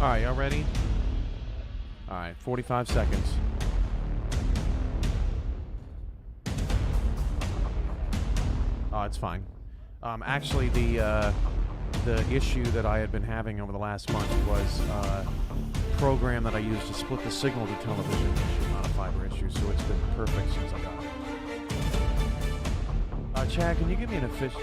All right, y'all ready? All right, 45 seconds. Oh, it's fine. Actually, the issue that I had been having over the last month was a program that I used to split the signal to television issue, not a fiber issue, so it's been perfect since I got it. Chad, can you give me an official...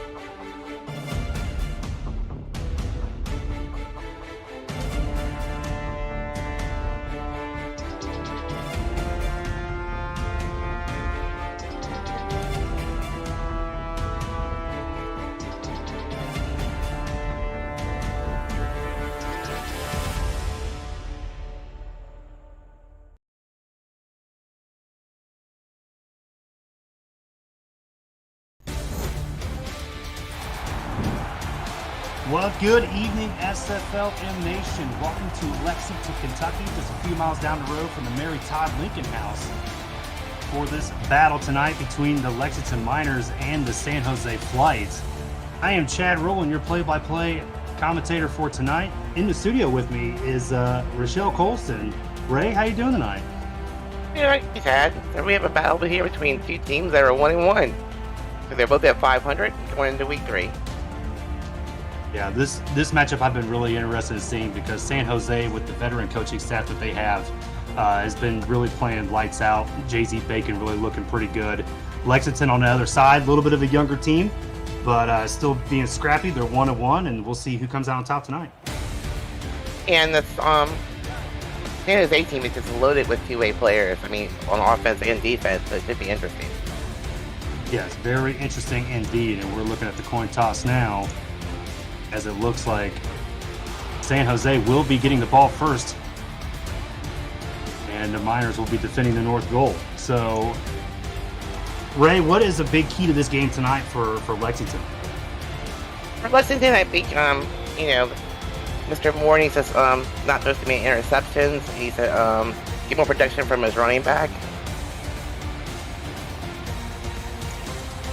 Well, good evening, SFLm Nation. Welcome to Lexington, Kentucky, just a few miles down the road from the Mary Todd Lincoln House for this battle tonight between the Lexington Miners and the San Jose Flights. I am Chad Rowland, your play-by-play commentator for tonight. In the studio with me is Rochelle Colston. Ray, how you doing tonight? Yeah, Chad. We have a battle here between two teams that are 1-1. So they're both at 500 going into week 3. Yeah, this matchup I've been really interested in seeing because San Jose, with the veteran coaching staff that they have, has been really playing lights out. Jay-Z Bacon really looking pretty good. Lexington on the other side, a little bit of a younger team, but still being scrappy. They're 1-1, and we'll see who comes out on top tonight. And this San Jose team is just loaded with two-way players. I mean, on offense and defense, so it should be interesting. Yes, very interesting indeed. And we're looking at the coin toss now, as it looks like San Jose will be getting the ball first, and the Miners will be defending the north goal. So, Ray, what is a big key to this game tonight for Lexington? For Lexington, I think, Mr. Moore needs to not supposed to make interceptions. He needs to get more protection from his running back.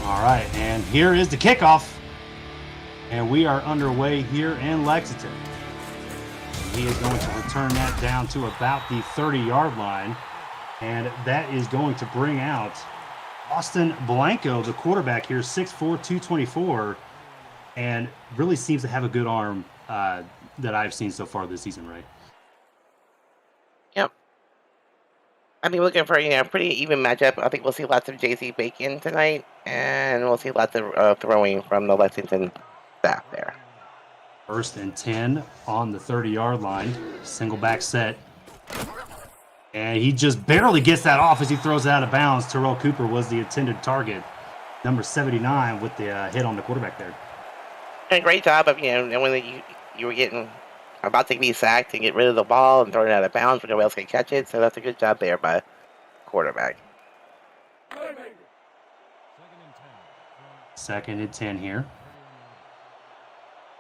All right, and here is the kickoff. And we are underway here in Lexington. And he is going to return that down to about the 30-yard line. And that is going to bring out Austin Blanco, the quarterback here, 6'4", 224, and really seems to have a good arm that I've seen so far this season, right? Yep. I've been looking for, a pretty even matchup. I think we'll see lots of Jay-Z Bacon tonight, and we'll see lots of throwing from the Lexington staff there. 1st and 10 on the 30-yard line. Single back set. And he just barely gets that off as he throws it out of bounds. Terrell Cooper was the intended target. Number 79 with the hit on the quarterback there. And great job of, when you were getting about to be sacked and get rid of the ball and throw it out of bounds when nobody else can catch it. So that's a good job there by quarterback. 2nd and 10 here.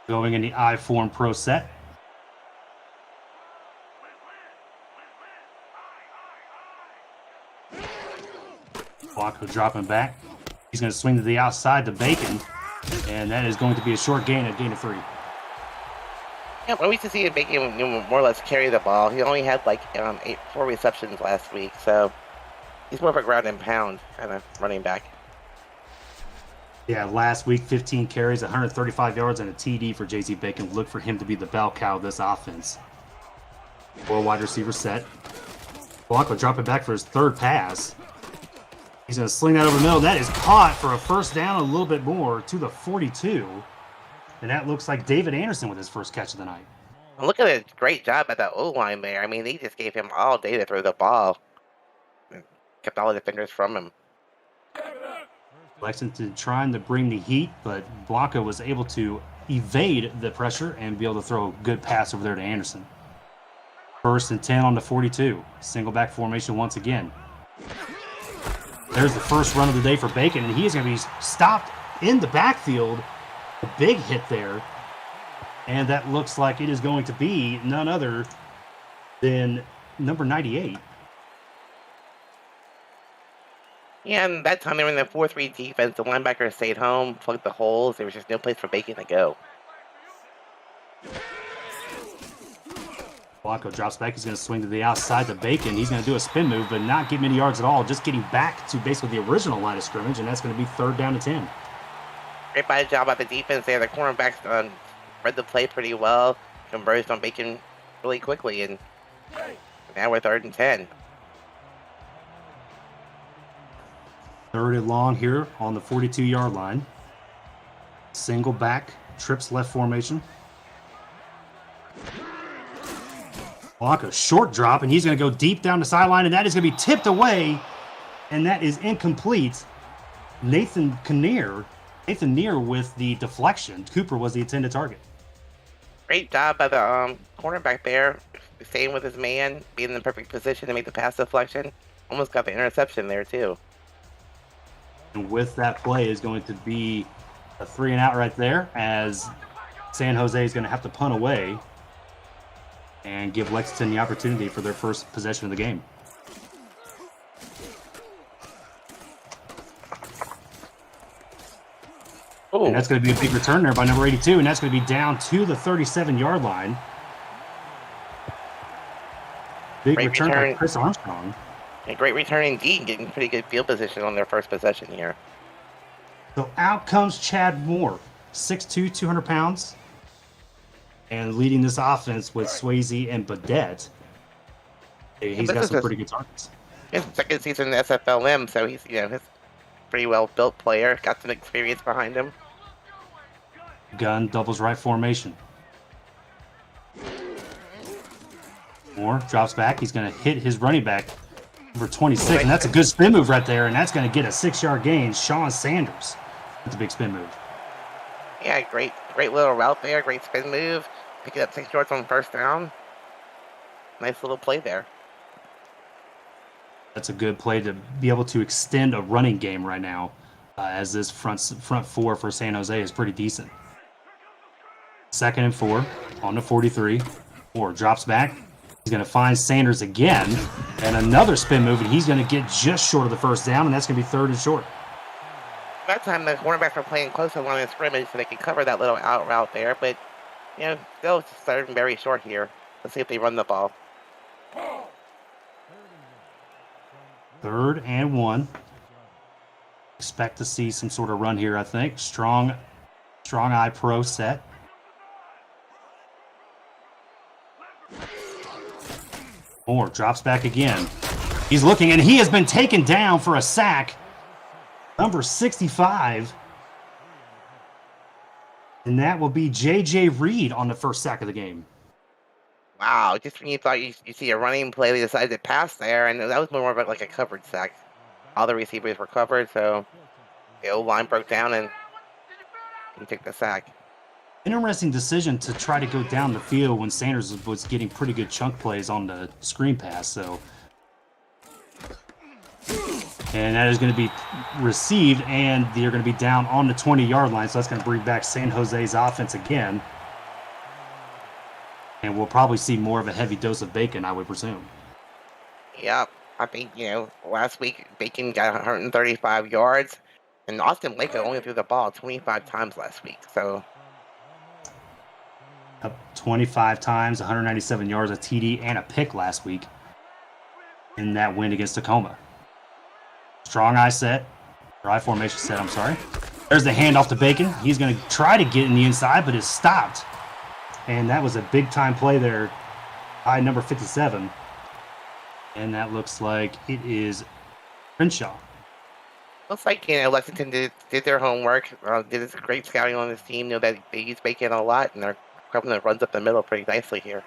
Going in the I-form pro set. Blanco dropping back. He's going to swing to the outside to Bacon. And that is going to be a short gain, a gain of 3. Yeah, well, we used to see Bacon more or less carry the ball. He only had 4 receptions last week, so he's more of a ground and pound kind of running back. Yeah, last week, 15 carries, 135 yards, and a TD for Jay-Z Bacon. Look for him to be the bell cow of this offense. 4 wide receiver set. Blanco dropping back for his 3rd pass. He's going to sling that over the middle. That is caught for a first down, a little bit more, to the 42. And that looks like David Anderson with his first catch of the night. Look at a great job at the O-line there. I mean, they just gave him all day to throw the ball. Kept all the defenders from him. Lexington trying to bring the heat, but Blanco was able to evade the pressure and be able to throw a good pass over there to Anderson. 1st and 10 on the 42. Single back formation once again. There's the first run of the day for Bacon, and he is going to be stopped in the backfield. A big hit there. And that looks like it is going to be none other than number 98. Yeah, and that time they were in the 4-3 defense. The linebacker stayed home, plugged the holes. There was just no place for Bacon to go. Blanco drops back. He's going to swing to the outside to Bacon. He's going to do a spin move, but not get many yards at all. Just getting back to basically the original line of scrimmage, and that's going to be 3rd down to 10. Great by job by the defense there. The cornerbacks read the play pretty well, converged on Bacon really quickly, and now we're 3rd and 10. 3rd and long here on the 42-yard line. Single back, trips left formation. Blanco, short drop, and he's going to go deep down the sideline, and that is going to be tipped away, and that is incomplete. Nathan Neer with the deflection. Cooper was the intended target. Great job by the cornerback there, staying with his man, being in the perfect position to make the pass deflection. Almost got the interception there, too. And with that play is going to be a 3-and-out right there, as San Jose is going to have to punt away and give Lexington the opportunity for their first possession of the game. Ooh. And that's going to be a big return there by number 82, and that's going to be down to the 37-yard line. Big Great return return. by Chris Armstrong. A great return indeed, getting pretty good field position on their first possession here. So out comes Chad Moore, 6'2", 200 pounds, and leading this offense with Swayze and Badette. He's got some pretty good targets. His second season in the SFLm, so he's he's a pretty well built player, got some experience behind him. Gun doubles right formation. Moore drops back. He's going to hit his running back, number 26, and that's a good spin move right there, and that's going to get a 6-yard gain. Sean Sanders with a big spin move. Yeah, great little route there, great spin move, picking up 6 yards on 1st down. Nice little play there. That's a good play to be able to extend a running game right now, as this front 4 for San Jose is pretty decent. 2nd and 4 on the 43. Moore drops back. He's going to find Sanders again, and another spin move, and he's going to get just short of the 1st down, and that's going to be 3rd and short. That time the cornerbacks were playing close to the line of scrimmage, so they could cover that little out route there, but still starting very short here. Let's see if they run the ball. 3rd and 1. Expect to see some sort of run here, I think. Strong eye pro set. Moore drops back again. He's looking, and he has been taken down for a sack. Number 65. And that will be J.J. Reed on the first sack of the game. Wow, just when you thought you see a running play, they decided to pass there, and that was more of like a covered sack. All the receivers were covered, so the O-line broke down and he took the sack. Interesting decision to try to go down the field when Sanders was getting pretty good chunk plays on the screen pass. So, and that is going to be received, and they're going to be down on the 20-yard line. So that's going to bring back San Jose's offense again. And we'll probably see more of a heavy dose of Bacon, I would presume. Yep, I think, last week Bacon got 135 yards, and Austin Waco only threw the ball 25 times last week. So, up 25 times, 197 yards, a TD, and a pick last week in that win against Tacoma. Strong eye set, or eye formation set, I'm sorry. There's the handoff to Bacon. He's going to try to get in the inside, but it's stopped. And that was a big-time play there by number 57. And that looks like it is Crenshaw. looks like Lexington did their homework, did great scouting on this team. That they use Bacon a lot, and they're grabbing the runs up the middle pretty nicely here.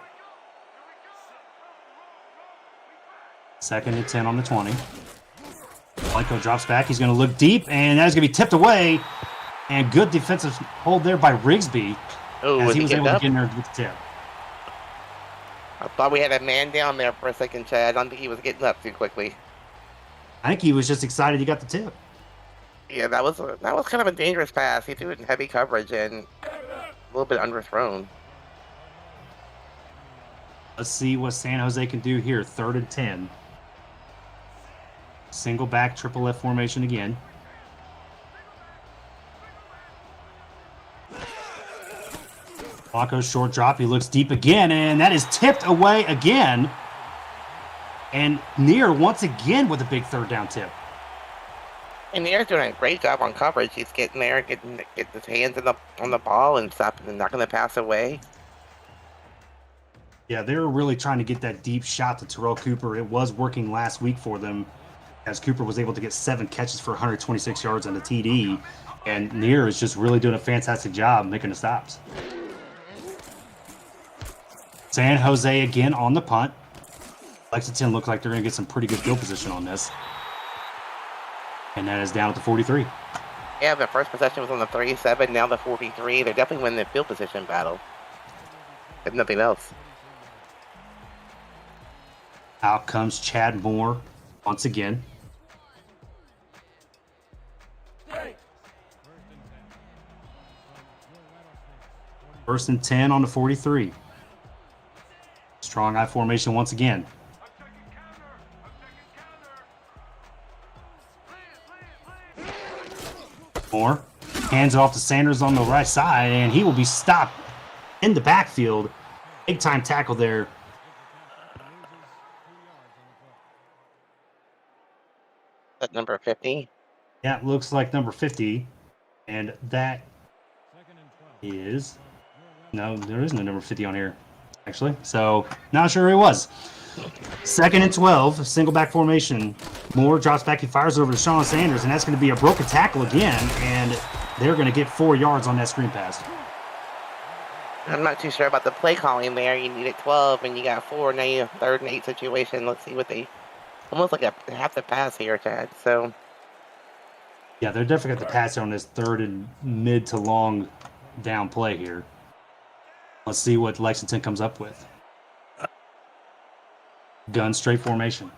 2nd and 10 on the 20. Blanco drops back. He's going to look deep, and that is going to be tipped away. And good defensive hold there by Rigsby, as he was able to get in there with the tip. I thought we had a man down there for a second, Chad. I don't think he was getting up too quickly. I think he was just excited he got the tip. Yeah, that was kind of a dangerous pass. He threw it in heavy coverage and a little bit underthrown. Let's see what San Jose can do here. 3rd and 10. Single back, triple left formation again. Blanco's short drop. He looks deep again, and that is tipped away again. And Near once again with a big third down tip. And Near's doing a great job on coverage. He's getting there, getting his hands on the ball and stopping and knocking the pass away. Yeah, they were really trying to get that deep shot to Terrell Cooper. It was working last week for them, as Cooper was able to get 7 catches for 126 yards on the TD. And Near is just really doing a fantastic job making the stops. San Jose again on the punt. Lexington look like they're going to get some pretty good field position on this. And that is down at the 43. Yeah, the first possession was on the 37, now the 43. They're definitely winning the field position battle, if nothing else. Out comes Chad Moore once again. First and 10 on the 43. Strong I formation once again. Moore hands it off to Sanders on the right side, and he will be stopped in the backfield. Big time tackle there. At number 50. Yeah, it looks like number 50. And that is... No, there is no number 50 on here, actually. So, not sure who it was. 2nd and 12, single back formation. Moore drops back, he fires over to Sean Sanders, and that's going to be a broken tackle again, and they're going to get 4 yards on that screen pass. I'm not too sure about the play calling there. You needed 12, and you got 4. Now you have 3rd and 8 situation. Let's see what they... Almost like a half the pass here, Chad. So... Yeah, they're definitely got the pass on this 3rd and mid to long down play here. Let's see what Lexington comes up with. Gun straight formation.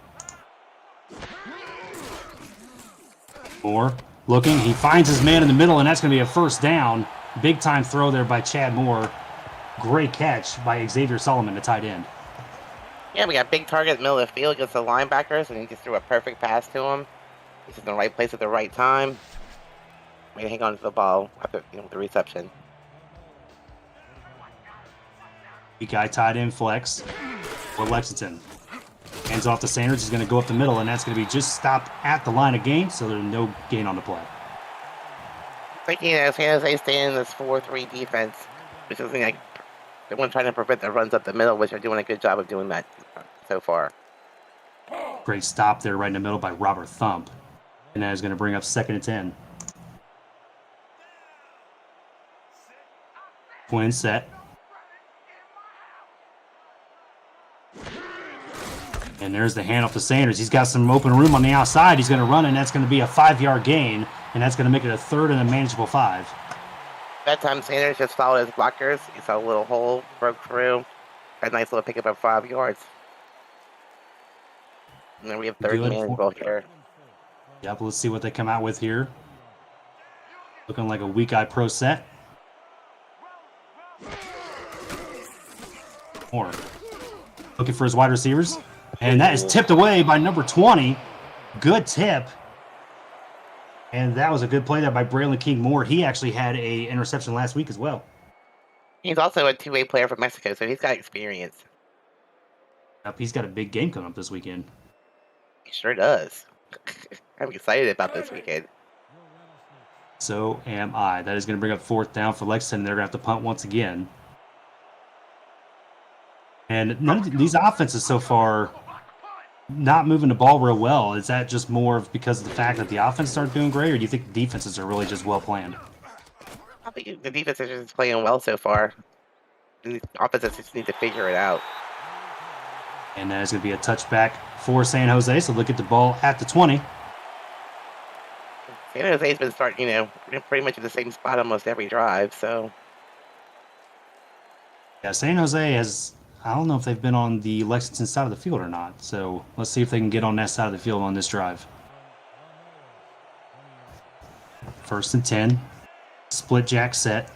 Moore looking. He finds his man in the middle, and that's going to be a first down. Big time throw there by Chad Moore. Great catch by Xavier Solomon, the tight end. Yeah, we got big target in the middle of the field against the linebackers, and he just threw a perfect pass to him. He's in the right place at the right time. Way to hang on to the ball after the reception. Big guy tied in flex for Lexington. Hands off to Sanders. He's going to go up the middle, and that's going to be just stopped at the line of gain, so there's no gain on the play. Thinking as San Jose staying in this 4-3 defense, which is like they want trying to prevent the runs up the middle, which are doing a good job of doing that so far. Great stop there right in the middle by Robert Thump. And that is going to bring up 2nd and 10. Twin set. And there's the handoff to Sanders. He's got some open room on the outside. He's going to run, and that's going to be a 5-yard gain. And that's going to make it a 3rd and a manageable 5. That time Sanders just followed his blockers. He saw a little hole, broke through. Had a nice little pickup of 5 yards. And then we have 3rd and manageable here. Yep, let's see what they come out with here. Looking like a weak eye pro set. Moore looking for his wide receivers. And that is tipped away by number 20. Good tip. And that was a good play there by Braylon King Moore. He actually had an interception last week as well. He's also a two-way player from Mexico, so he's got experience. Yep, he's got a big game coming up this weekend. He sure does. I'm excited about this weekend. So am I. That is going to bring up 4th down for Lexington. They're going to have to punt once again. And none of these offenses so far not moving the ball real well. Is that just more of because of the fact that the offense started doing great, or do you think the defenses are really just well planned? I think the defense is just playing well so far. The offenses just need to figure it out. And that is going to be a touchback for San Jose. So look at the ball at the 20. San Jose's been starting, pretty much at the same spot almost every drive, so. Yeah, San Jose has, I don't know if they've been on the Lexington side of the field or not. So let's see if they can get on that side of the field on this drive. 1st and 10. Split jack set.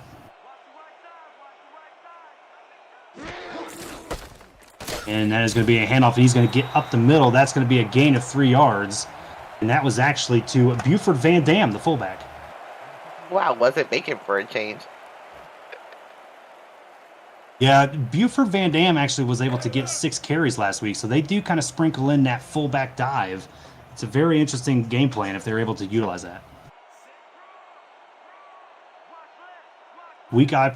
And that is going to be a handoff, and he's going to get up the middle. That's going to be a gain of 3 yards. And that was actually to Buford Van Dam, the fullback. Wow, wasn't making for a change. Yeah, Buford Van Dam actually was able to get 6 carries last week, so they do kind of sprinkle in that fullback dive. It's a very interesting game plan if they're able to utilize that. Weak eye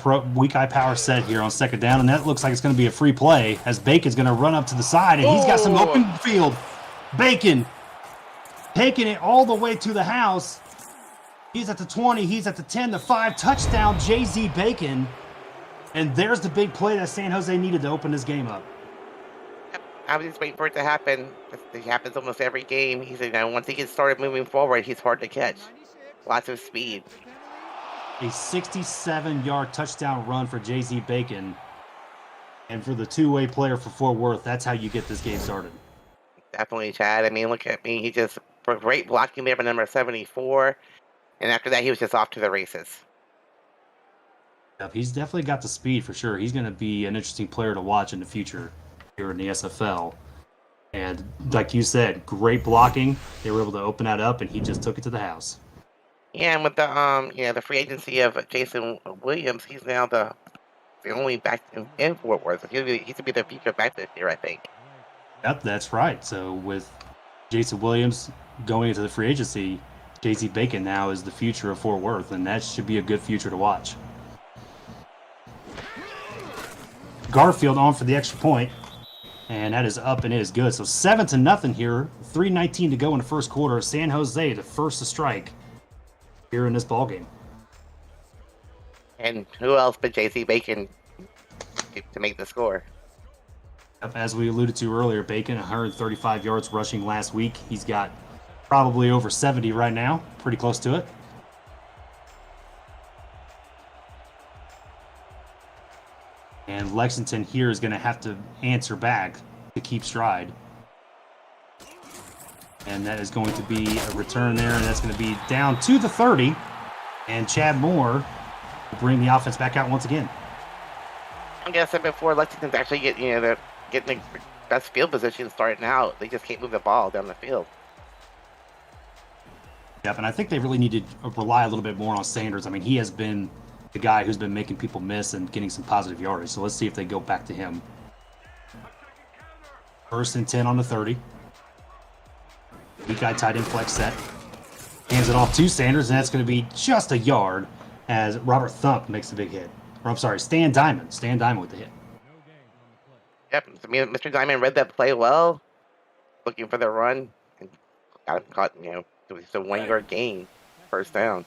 power set here on second down, and that looks like it's going to be a free play as Bacon's going to run up to the side, and he's got some open field. Bacon taking it all the way to the house. He's at the 20, he's at the 10, the 5, touchdown, JZ Bacon. And there's the big play that San Jose needed to open this game up. I was just waiting for it to happen. It happens almost every game. Once he gets started moving forward, he's hard to catch. Lots of speed. A 67-yard touchdown run for JZ Bacon. And for the two-way player for Fort Worth, that's how you get this game started. Definitely, Chad. I mean, look at me. He just great blocking there by number 74. And after that, he was just off to the races. Yep, he's definitely got the speed for sure. He's going to be an interesting player to watch in the future here in the SFL. And like you said, great blocking. They were able to open that up, and he just took it to the house. Yeah, and with the free agency of Jason Williams, he's now the only back in Fort Worth. He's to be the future back this year, I think. Yep, that's right. So with Jason Williams going into the free agency, JZ Bacon now is the future of Fort Worth, and that should be a good future to watch. Garfield on for the extra point, and that is up and it is good. So 7-0 here, 3:19 to go in the first quarter. San Jose the first to strike here in this ball game. And who else but JC Bacon to make the score? As we alluded to earlier, Bacon 135 yards rushing last week. He's got probably over 70 right now, pretty close to it. And Lexington here is going to have to answer back to keep stride. And that is going to be a return there, and that's going to be down to the 30. And Chad Moore will bring the offense back out once again. I guess I said before, Lexington's actually getting the best field position starting out. They just can't move the ball down the field. Yep, and I think they really need to rely a little bit more on Sanders. I mean, he has been the guy who's been making people miss and getting some positive yardage. So let's see if they go back to him. 1st and 10 on the 30. Weak guy tight end flex set. Hands it off to Sanders, and that's going to be just a yard as Robert Thump makes the big hit. Or I'm sorry, Stan Diamond. Stan Diamond with the hit. Yep, Mr. Diamond read that play well, looking for the run, and got him caught, it's a 1-yard gain, first down.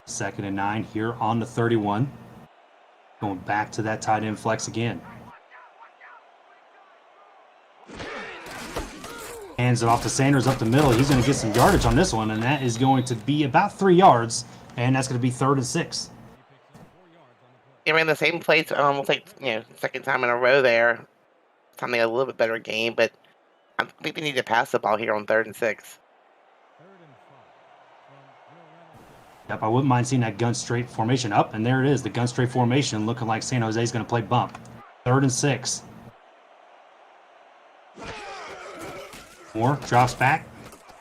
2nd and 9 here on the 31. Going back to that tight end flex again. Hands it off to Sanders up the middle. He's going to get some yardage on this one, and that is going to be about 3 yards, and that's going to be 3rd and 6. He ran the same plays, almost second time in a row there. Something a little bit better game, but I think they need to pass the ball here on 3rd and 6. Yep, I wouldn't mind seeing that gun straight formation up, and there it is, the gun straight formation looking like San Jose is going to play bump. 3rd and 6. Moore drops back.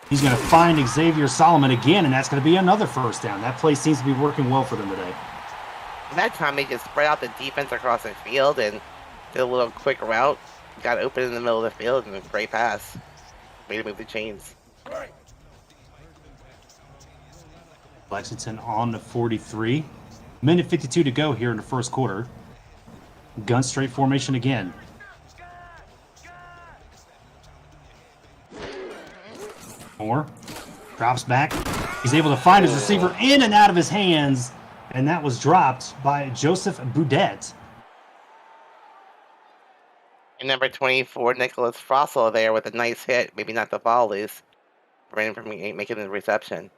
He's going to find Xavier Solomon again, and that's going to be another first down. That play seems to be working well for them today. That time they just spread out the defense across the field and did a little quick route. Got open in the middle of the field, and a great pass. Way to move the chains. Lexington on the 43. Minute 52 to go here in the first quarter. Gun straight formation again. Moore drops back. He's able to find his receiver in and out of his hands, and that was dropped by Joseph Boudet. And number 24, Nicholas Frossel there with a nice hit. Maybe not the volleys. Running from making the reception.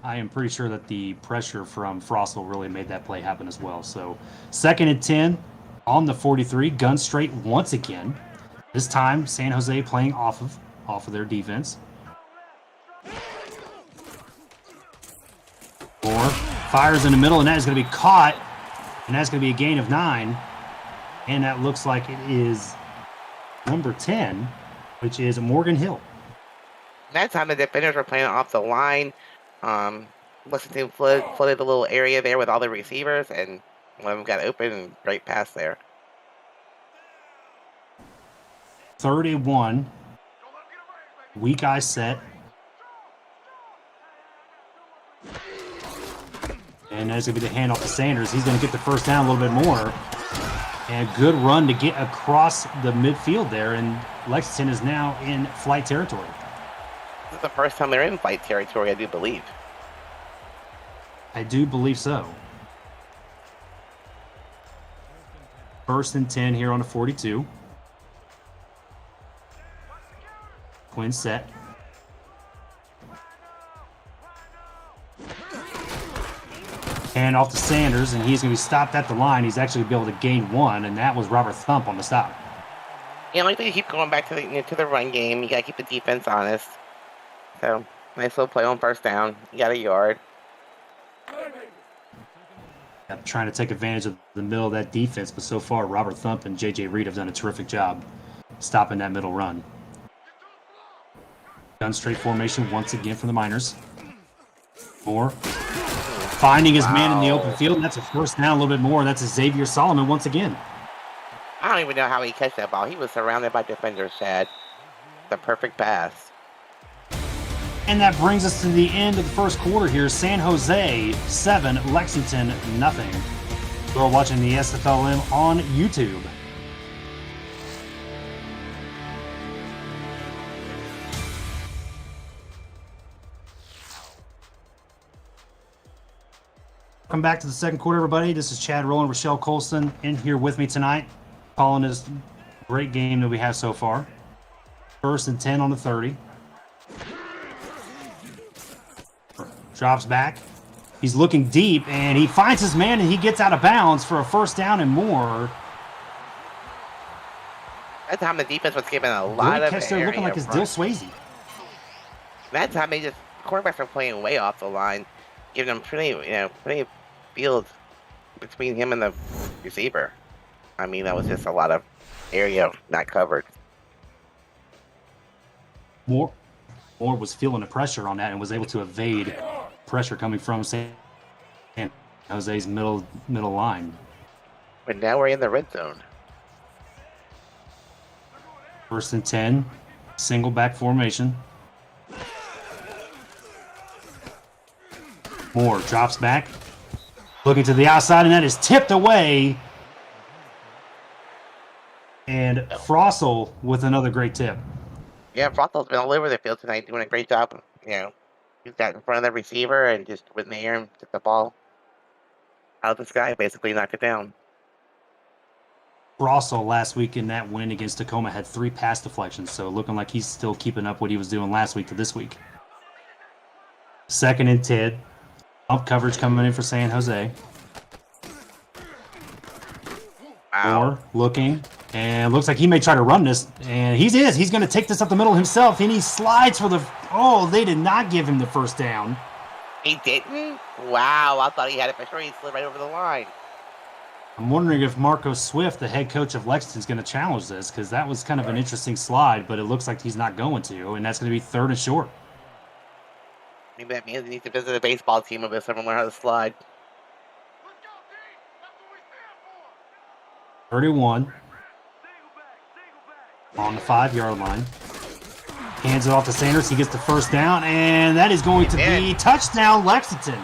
I am pretty sure that the pressure from Frossel really made that play happen as well. So 2nd and 10 on the 43. Gun straight once again. This time San Jose playing off of their defense. Moore fires in the middle, and that is going to be caught, and that's going to be a gain of 9. And that looks like it is number 10, which is Morgan Hill. That time the defenders were playing off the line. Lexington flooded the little area there with all the receivers, and one of them got open and great pass there. 31. Weak eye set. And there's going to be the handoff to Sanders. He's going to get the first down a little bit more. And good run to get across the midfield there. And Lexington is now in flight territory. This is the first time they're in flight territory, I do believe. I do believe so. 1st and 10 here on the 42. Quinn set. And off to Sanders, and he's going to be stopped at the line. He's actually going to be able to gain 1, and that was Robert Thump on the stop. Yeah, like they keep going back to the run game. You got to keep the defense honest. So, nice little play on first down. You got a yard. Trying to take advantage of the middle of that defense, but so far Robert Thump and J.J. Reed have done a terrific job stopping that middle run. Gun straight formation once again from the Miners. Moore finding his man in the open field, and that's a first down a little bit more. That's a Xavier Solomon once again. I don't even know how he catch that ball. He was surrounded by defenders, Chad. The perfect pass. And that brings us to the end of the first quarter here. San Jose 7, Lexington nothing. We're watching the SFLm on YouTube. Welcome back to the second quarter, everybody. This is Chad Rowland, Rochelle Colston in here with me tonight, calling this great game that we have so far. 1st and 10 on the 30. Drops back. He's looking deep, and he finds his man, and he gets out of bounds for a first down and more. That time the defense was given a lot of catch there, looking like it's Dill Swayze. That time quarterbacks are playing way off the line, giving them plenty of field between him and the receiver. I mean, that was just a lot of area not covered. Moore was feeling the pressure on that and was able to evade pressure coming from San Jose's middle line. But now we're in the red zone. 1st and 10, single back formation. Moore drops back, looking to the outside, and that is tipped away. And Frossel with another great tip. Yeah, Frothel's been all over the field tonight, doing a great job. He's got in front of the receiver and just with the air and took the ball out of the sky, basically knocked it down. Frossel last week in that win against Tacoma had 3 pass deflections, so looking like he's still keeping up what he was doing last week to this week. 2nd and 10. Bump coverage coming in for San Jose. Wow. Moore looking, and looks like he may try to run this, and he's going to take this up the middle himself, and he slides for the... Oh, they did not give him the first down. He didn't? Wow, I thought he had it for sure. He slid right over the line. I'm wondering if Marco Swift, the head coach of Lexington, is going to challenge this, because that was kind of an interesting slide, but it looks like he's not going to, and that's going to be 3rd and short. Maybe that means he needs to visit a baseball team of this and learn how to slide. 31 on the 5-yard line. Hands it off to Sanders. He gets the first down, and that is going to be touchdown Lexington.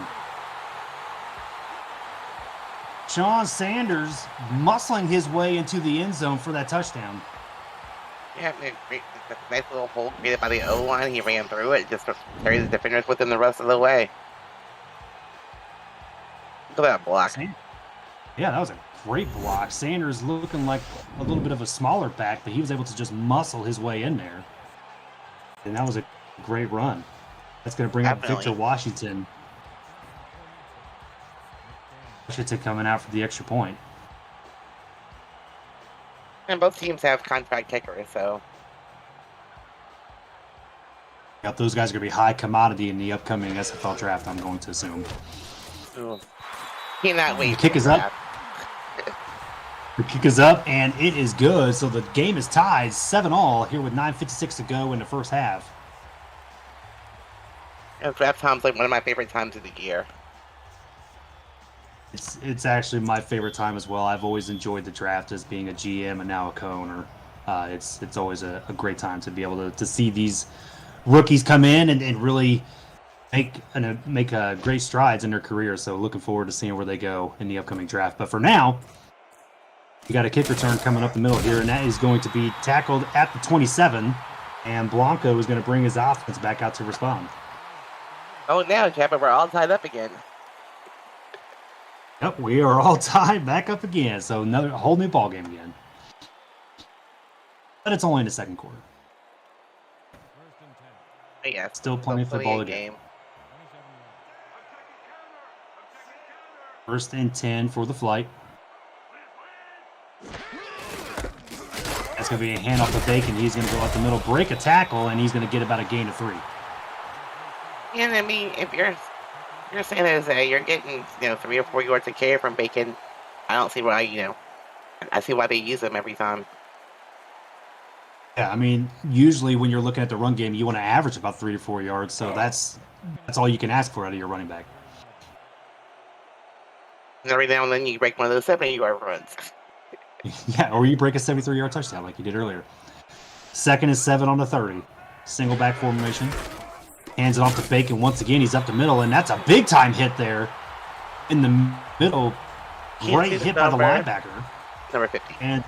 Sean Sanders muscling his way into the end zone for that touchdown. Yeah, nice little hole created by the O-line. He ran through it, just carried the defenders with him the rest of the way. Look at that block. Yeah, that was a great block. Sanders looking like a little bit of a smaller back, but he was able to just muscle his way in there. And that was a great run. That's going to bring up Victor Washington. Washington coming out for the extra point. And both teams have contract kickers, so... Yep, those guys are going to be high commodity in the upcoming SFL draft, I'm going to assume. Ooh. Cannot wait. The kick is up. The kick is up, and it is good. So the game is tied 7-all here with 9:56 to go in the first half. And draft time's like one of my favorite times of the year. It's actually my favorite time as well. I've always enjoyed the draft as being a GM and now a co-owner. It's always a great time to be able to see these rookies come in and really make great strides in their career. So looking forward to seeing where they go in the upcoming draft. But for now, you got a kick return coming up the middle here, and that is going to be tackled at the 27. And Blanco is going to bring his offense back out to respond. Oh, now, Jeff, we're all tied up again. Yep, we are all tied back up again. So another whole new ball game again. But it's only in the second quarter. But yeah, Still plenty of football to game. First and 10 for the flight. That's going to be a handoff to Bacon. He's going to go out the middle, break a tackle, and he's going to get about a gain of 3. And I mean, if you're San Jose, you're getting 3 or 4 yards a carry from Bacon. I don't see why I see why they use him every time. Yeah, I mean, usually when you're looking at the run game, you want to average about 3 to 4 yards. So that's all you can ask for out of your running back. And every now and then you break one of those 70-yard runs. Yeah, or you break a 73-yard touchdown like you did earlier. Second and 7 on the 30. Single back formation. Hands it off to Bacon once again. He's up the middle, and that's a big-time hit there in the middle. Great hit by the linebacker. Number 50. And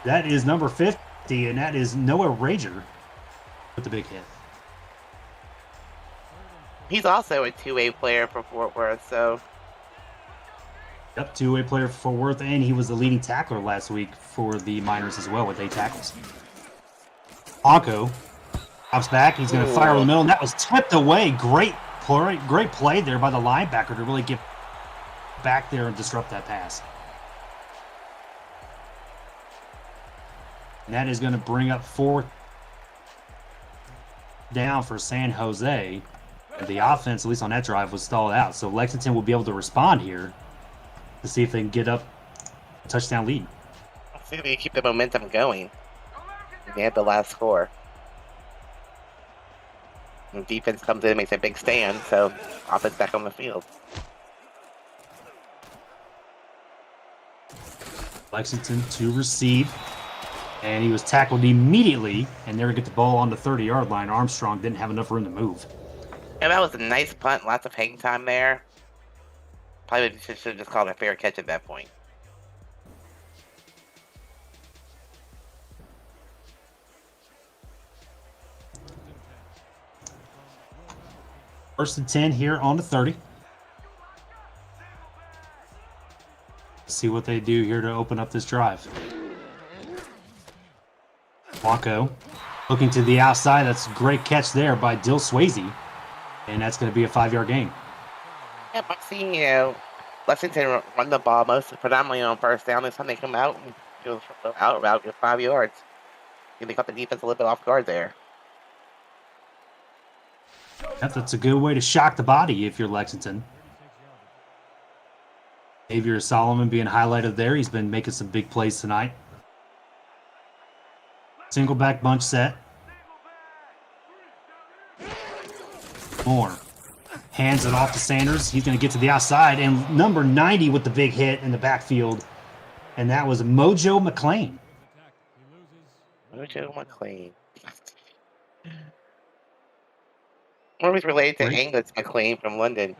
that is number 50, and that is Noah Rager with the big hit. He's also a two-way player for Fort Worth, so... Yep, two-way player for Fort Worth, and he was the leading tackler last week for the Miners as well with 8 tackles. Blanco drops back. He's going to fire in the middle, and that was tipped away. Great play there by the linebacker to really get back there and disrupt that pass. And that is going to bring up 4th down for San Jose. And the offense, at least on that drive, was stalled out. So Lexington will be able to respond here to see if they can get up a touchdown lead. See if they keep the momentum going. They had the last score. And defense comes in and makes a big stand, so offense back on the field. Lexington to receive. And he was tackled immediately, and there to get the ball on the 30-yard line. Armstrong didn't have enough room to move. And that was a nice punt, lots of hang time there. Probably should have just called a fair catch at that point. First and 10 here on the 30. See what they do here to open up this drive. Blanco looking to the outside. That's a great catch there by Dill Swayze. And that's going to be a 5-yard gain. Yeah, but see, Lexington run the ball predominantly on first down. This time they come out and go out route, get 5 yards. And they caught the defense a little bit off guard there. That's a good way to shock the body if you're Lexington. Xavier Solomon being highlighted there. He's been making some big plays tonight. Single back bunch set. Moore hands it off to Sanders. He's going to get to the outside, and number 90 with the big hit in the backfield, and that was Mojo McClain. Mojo McClain. Or he's related to Angus McLean from London.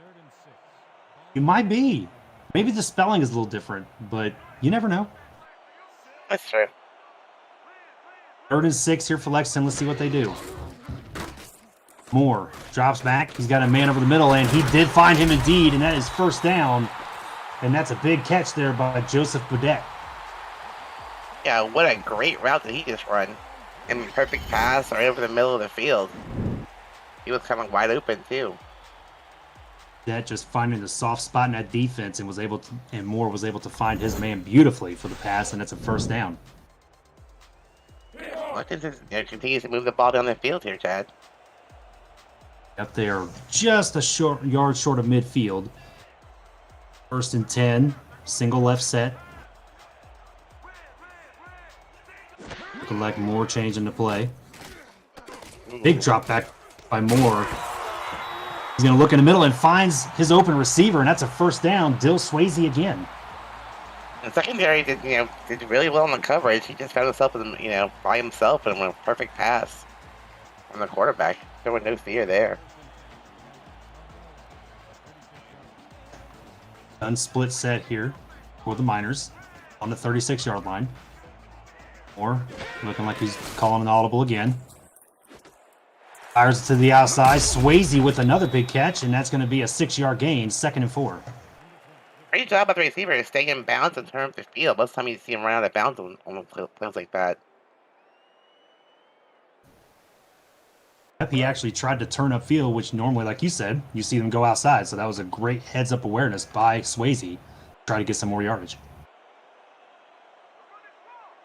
It might be. Maybe the spelling is a little different, but you never know. That's true. 3rd and 6 here for Lexington. Let's see what they do. Moore drops back. He's got a man over the middle, and he did find him indeed, and that is first down. And that's a big catch there by Joseph Boudet. Yeah, what a great route that he just run. And perfect pass right over the middle of the field. He was coming wide open, too. That just finding the soft spot in that defense and Moore was able to find his man beautifully for the pass, and that's a first down. Lexington continues to move the ball down the field here, Chad. Up there, just a yard short of midfield. 1st and 10, single left set. Looking like Moore changing the play. Big drop back by Moore. He's going to look in the middle and finds his open receiver, and that's a first down. Dill Swayze again. The secondary did really well in the coverage. He just found himself by himself and a perfect pass from the quarterback. There was no fear there. Unsplit set here for the Miners on the 36-yard line. Moore looking like he's calling an audible again. Fires it to the outside. Swayze with another big catch, and that's going to be a 6-yard gain, 2nd and 4. Great job by the receiver staying in bounds and turning up the field. Most time you see him run out of bounds on plays like that. Yep, he actually tried to turn upfield, which normally, like you said, you see them go outside. So that was a great heads-up awareness by Swayze to try to get some more yardage.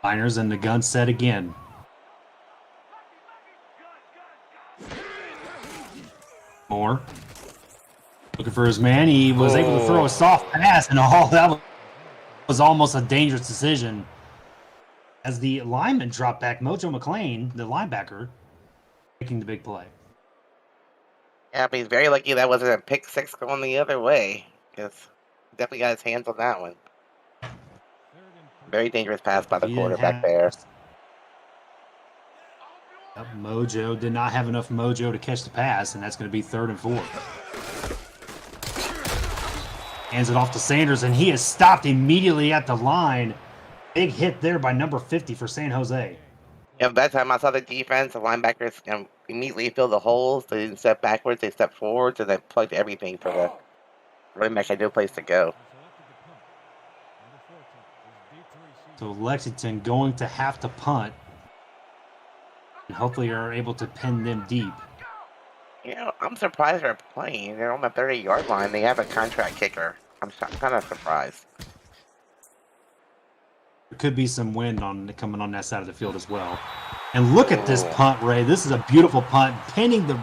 Miners and the gun set again. Moore looking for his man. He was able to throw a soft pass, and that was almost a dangerous decision. As the lineman dropped back, Mojo McClain, the linebacker, making the big play. Yeah, but he's very lucky that wasn't a pick six going the other way, because definitely got his hands on that one. Very dangerous pass by the quarterback there. Yep, Mojo did not have enough mojo to catch the pass, and that's going to be 3rd and 4. Hands it off to Sanders, and he is stopped immediately at the line. Big hit there by number 50 for San Jose. Yeah, that time I saw the defense, the linebackers immediately filled the holes. They didn't step backwards, they stepped forwards, and they plugged everything for the running back had no place to go. So Lexington going to have to punt, and hopefully are able to pin them deep. I'm surprised they're playing. They're on the 30-yard line. They have a contract kicker. I'm kind of surprised. There could be some wind coming on that side of the field as well. And look at this punt, Ray. This is a beautiful punt, pinning the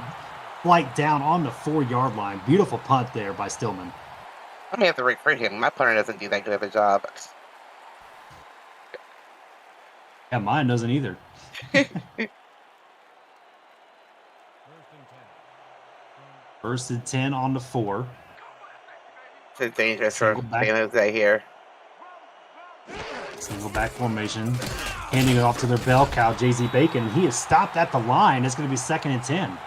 flight down on the 4-yard line. Beautiful punt there by Stillman. I may have to recruit him. My punter doesn't do that good of a job. Yeah, mine doesn't either. First and 10 on the 4. It's dangerous for San Jose here. Single back formation. Handing it off to their bell cow, JZ Bacon. He is stopped at the line. It's going to be 2nd and 10.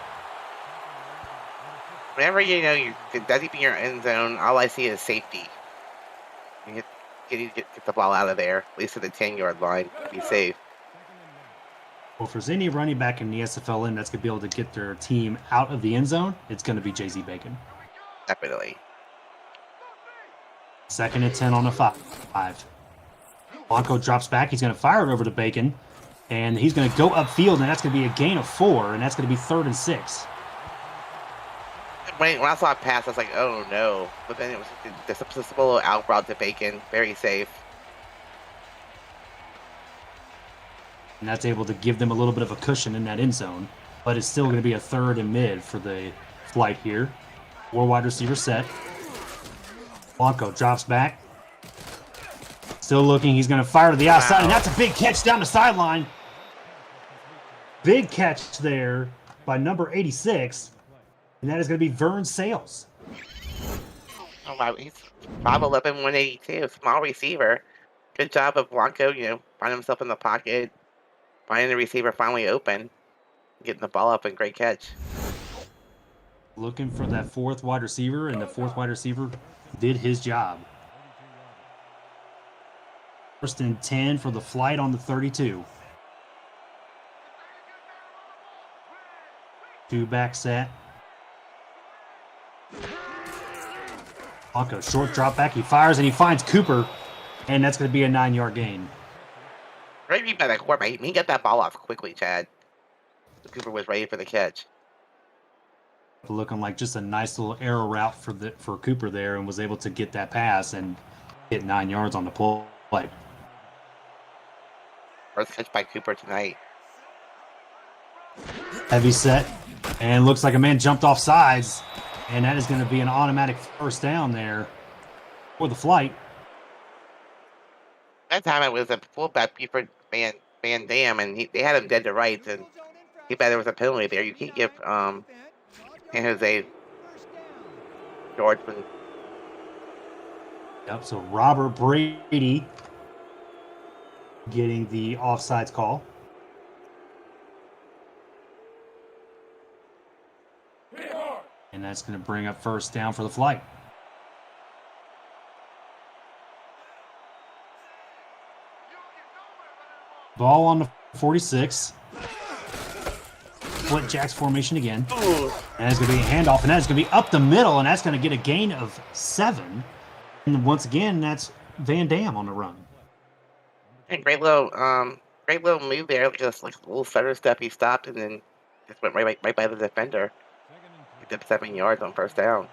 Whenever you're deep in your end zone, all I see is safety. You get the ball out of there, at least to the 10-yard line. Be safe. Well, if there's any running back in the SFLm that's going to be able to get their team out of the end zone, it's going to be JZ Bacon. Definitely. 2nd and 10 on the 5. Blanco drops back. He's going to fire it over to Bacon, and he's going to go upfield, and that's going to be a gain of 4, and that's going to be 3rd and 6. When I saw it pass, I was like, oh no. But then it was just a little out route to Bacon. Very safe. And that's able to give them a little bit of a cushion in that end zone. But it's still going to be a 3rd and mid for the flight here. 4 wide receiver set. Blanco drops back. Still looking. He's going to fire to the outside. And that's a big catch down the sideline. Big catch there by number 86. And that is going to be Vern Sales. Oh wow, he's 5'11", 182, small receiver. Good job of Blanco, finding himself in the pocket, finding the receiver finally open, getting the ball up, and great catch. Looking for that 4th wide receiver, and the 4th wide receiver did his job. 1st and 10 for the flight on the 32. 2 back set. Blanco, short drop back. He fires and he finds Cooper, and that's going to be a 9-yard gain. Great read by that quarterback. He got that ball off quickly, Chad. Cooper was ready for the catch. Looking like just a nice little arrow route for Cooper there, and was able to get that pass and hit 9 yards on the play. First catch by Cooper tonight. Heavy set, and looks like a man jumped off sides. And that is going to be an automatic first down there for the flight. That time it was a fullback, Buford Van Dam, and they had him dead to rights, and he bet there was a penalty there. You can't give San Jose Georgeman. Yep, so Robert Brady getting the offsides call. And that's going to bring up first down for the flight. Ball on the 46. Split jacks formation again. Ooh. And it's going to be a handoff, and that's going to be up the middle, and that's going to get a gain of 7. And once again, that's Van Dam on the run. And great little move there. Just like a little stutter step, he stopped and then just went right by the defender. He did 7 yards on first down.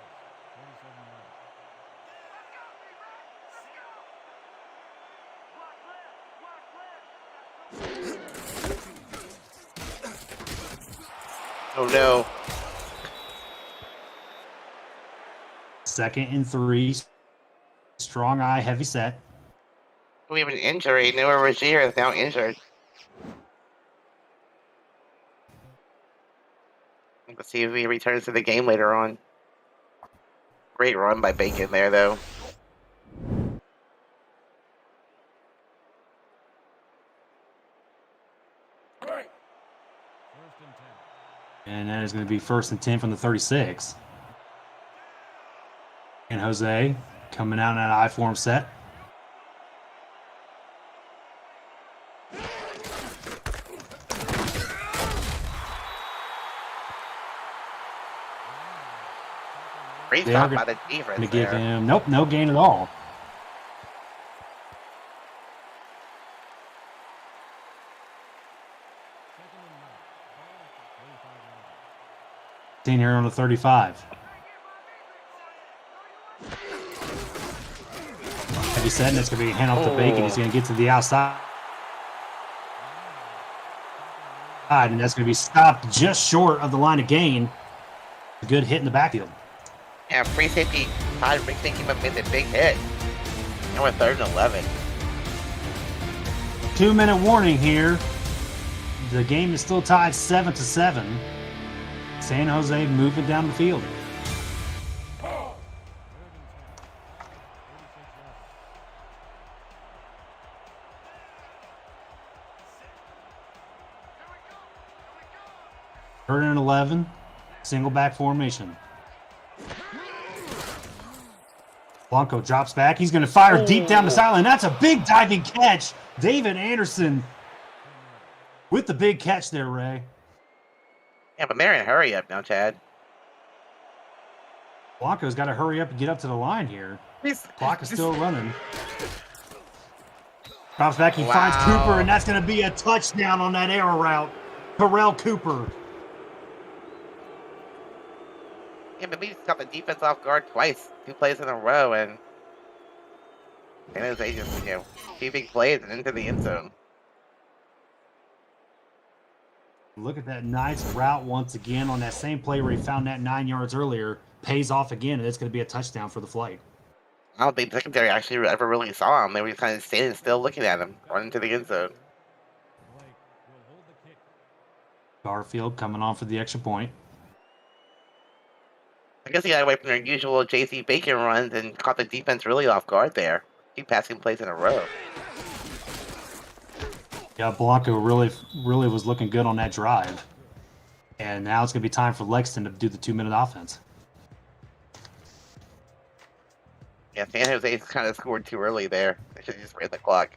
Oh no. 2nd and 3. Strong eye, heavy set. We have an injury. Noah Rozier is now injured. Let's see if he returns to the game later on. Great run by Bacon there, though. And that is going to be 1st and 10 from the 36. And Jose coming out in that I-form set. Great They stop are by the defense Going to give there. him, nope, no gain at all. Seen here on the 35. Heavy set, and it's going to be a handoff to Bacon. He's going to get to the outside. And that's going to be stopped just short of the line of gain. A good hit in the backfield. Yeah, free safety. Todd free safety made a big hit. And we're 3rd and 11. 2-minute warning here. The game is still tied 7-7. San Jose moving down the field. Third and 11, single back formation. Blanco drops back. He's going to fire deep down the sideline. That's a big diving catch. David Anderson with the big catch there, Ray. Yeah, but they're in a hurry up now, Chad. Blanco's got to hurry up and get up to the line here. Clock is still running. Drops back. He finds Cooper, and that's going to be a touchdown on that arrow route. Terrell Cooper. Yeah, but he's got the defense off guard twice, 2 plays in a row, and San Jose just, two big plays and into the end zone. Look at that nice route once again on that same play where he found that 9 yards earlier. Pays off again, and it's going to be a touchdown for the flight. I don't think the secondary actually ever really saw him. They were just kind of standing still looking at him, running to the end zone. Garfield coming on for the extra point. I guess he got away from their usual JC Bacon runs and caught the defense really off guard there. 2 passing plays in a row. Yeah, Blanco really was looking good on that drive. And now it's going to be time for Lexington to do the 2-minute offense. Yeah, San Jose kind of scored too early there. They should have just ran the clock.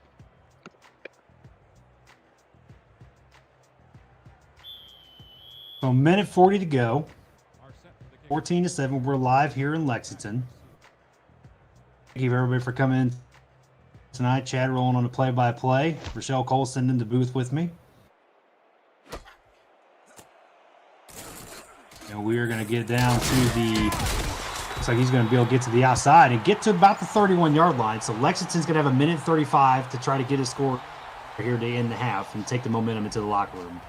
So a minute 40 to go. 14-7. We're live here in Lexington. Thank you everybody for coming in tonight. Chad rolling on the play-by-play. Rochelle Colson in the booth with me. And we are going to get down to the... Looks like he's going to be able to get to the outside and get to about the 31-yard line. So Lexington's going to have a minute 35 to try to get a score here to end the half and take the momentum into the locker room.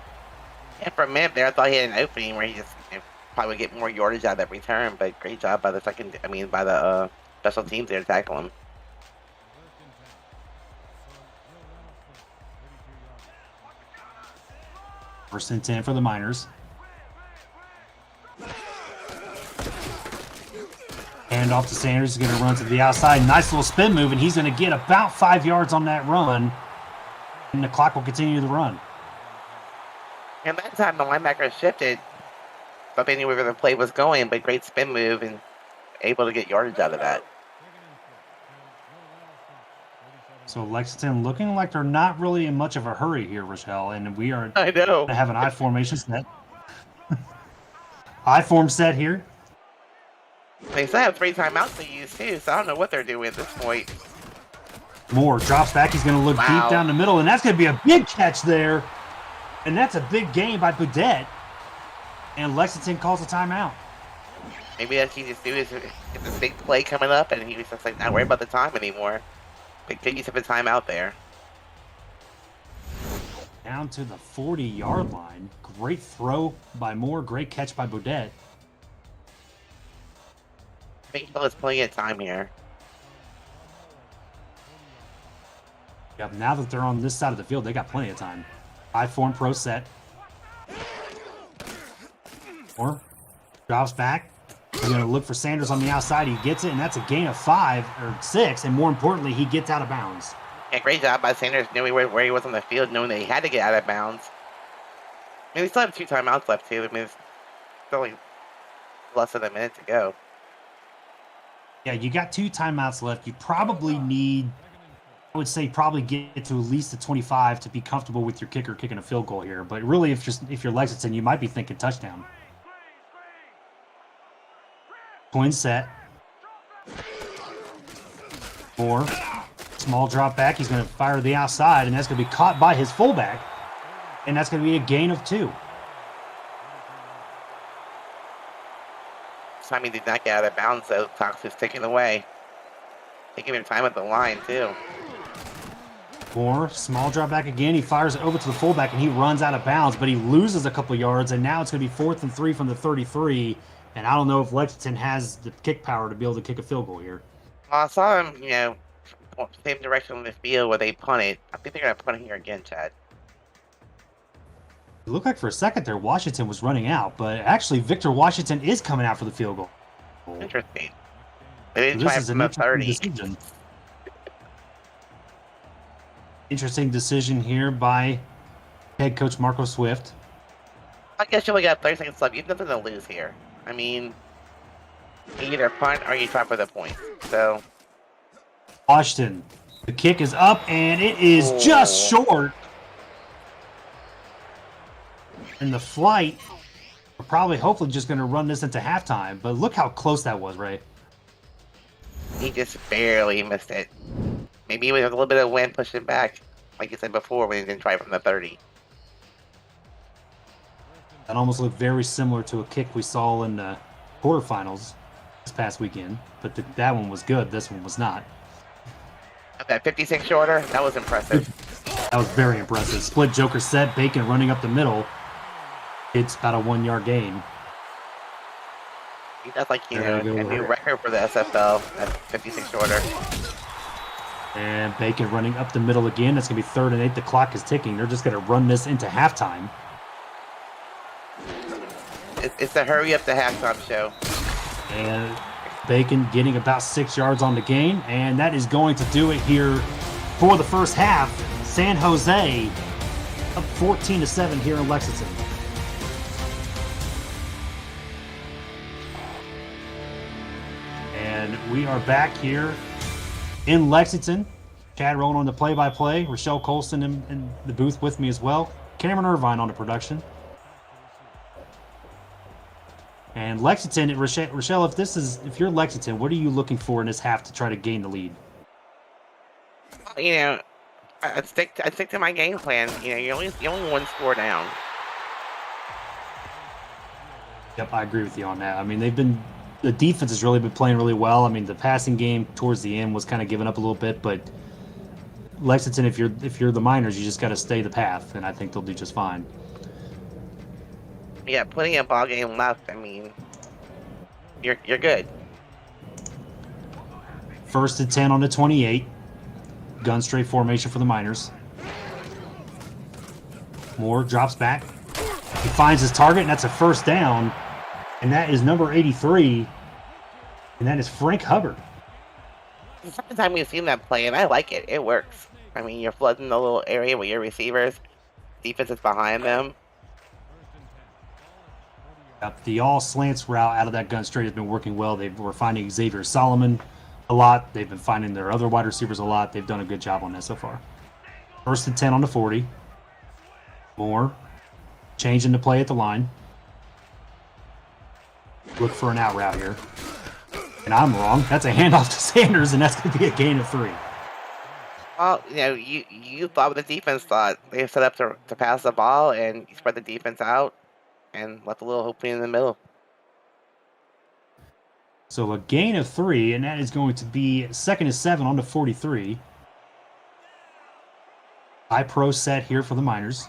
Yeah, for a minute there, I thought he had an opening where he just probably would get more yardage out of that return, but great job by the special teams there to tackle him. First and 10 for the Miners. Hand off to Sanders. He's going to run to the outside. Nice little spin move, and he's going to get about 5 yards on that run. And the clock will continue to run. And that time the linebacker shifted. So they knew where the play was going, but great spin move and able to get yardage out of that. So Lexington looking like they're not really in much of a hurry here, Rochelle. And we are I know. going to have an I formation set. I form set here. They still have 3 timeouts to use too, so I don't know what they're doing at this point. Moore drops back. He's going to look Wow. deep down the middle, and that's going to be a big catch there. And that's a big gain by Boudet. And Lexington calls a timeout. Maybe what he just do is it's a big play coming up, and he was just like not worried about the time anymore. Big good use of his time out there. Down to the 40-yard line. Great throw by Moore. Great catch by Boudet. I think he has plenty of time here. Yep, now that they're on this side of the field, they got plenty of time. I form pro set. Moore drops back. He's going to look for Sanders on the outside. He gets it, and that's a gain of 5 or 6. And more importantly, he gets out of bounds. Yeah, great job by Sanders knowing where he was on the field, knowing that he had to get out of bounds. I mean, we still have 2 timeouts left too. I mean, it's still only less than a minute to go. Yeah, you got 2 timeouts left. You probably need, I would say, probably get to at least the 25 to be comfortable with your kicker kicking a field goal here. But really, if you're Lexington, you might be thinking touchdown. Twin set. Moore. Small drop back. He's going to fire the outside, and that's going to be caught by his fullback. And that's going to be a gain of 2. Simon did not get out of bounds, though. Cox was taken away. Taking their time at the line, too. Moore, small drop back again. He fires it over to the fullback, and he runs out of bounds, but he loses a couple yards, and now it's going to be 4th and 3 from the 33. And I don't know if Lexington has the kick power to be able to kick a field goal here. I saw him, same direction on the field where they punted. I think they're going to punt here again, Chad. It looked like for a second there Washington was running out, but actually Victor Washington is coming out for the field goal. Interesting. They didn't So try this is from an the 30. decision. Interesting decision here by head coach Marco Swift. I guess you only got 30 seconds left. You have nothing to lose here. I mean, you either punt or you try for the point. So, Washington, the kick is up, and it is just short. And the flight, we're probably hopefully just going to run this into halftime. But look how close that was, Ray. he just barely missed it. Maybe with a little bit of wind pushing back, like you said before, when he didn't try from the 30. That almost looked very similar to a kick we saw in the quarterfinals this past weekend. But that one was good. This one was not. That 56 shorter, that was impressive. That was very impressive. Split joker set, Bacon running up the middle. It's about a 1 yard gain. That's like, There a we go. new record for the SFL at 56 shorter. And Bacon running up the middle again. That's going to be 3rd and 8. The clock is ticking. They're just going to run this into halftime. It's the hurry up the halftime show. And Bacon getting about 6 yards on the gain. And that is going to do it here for the first half. San Jose up 14-7 here in Lexington. And we are back here in Lexington. Chad rolling on the play-by-play. Rochelle Colston in the booth with me as well. Cameron Irvine on the production. And Lexington, Rochelle, if you're Lexington, what are you looking for in this half to try to gain the lead? I'd stick to my game plan. You're only one score down. Yep, I agree with you on that. I mean, the defense has really been playing really well. I mean, the passing game towards the end was kind of giving up a little bit, but Lexington, if you're the Miners, you just got to stay the path, and I think they'll do just fine. Yeah, putting a ball game left. I mean, you're good. 1st and 10 on the 28. Gun straight formation for the Miners. Moore drops back. He finds his target, and that's a 1st down. And that is number 83. And that is Frank Hubbard. The second time we've seen that play, and I like it. It works. I mean, you're flooding the little area with your receivers. Defense is behind them. The all slants route out of that gun straight has been working well. They were finding Xavier Solomon a lot. They've been finding their other wide receivers a lot. They've done a good job on that so far. 1st and 10 on the 40. Moore changing the play at the line. Look for an out route here. And I'm wrong. That's a handoff to Sanders, and that's going to be a gain of 3. Well, you thought what the defense thought. They set up to pass the ball, and you spread the defense out and left a little opening in the middle. So a gain of 3, and that is going to be 2nd and 7 on the 43. High pro set here for the Miners.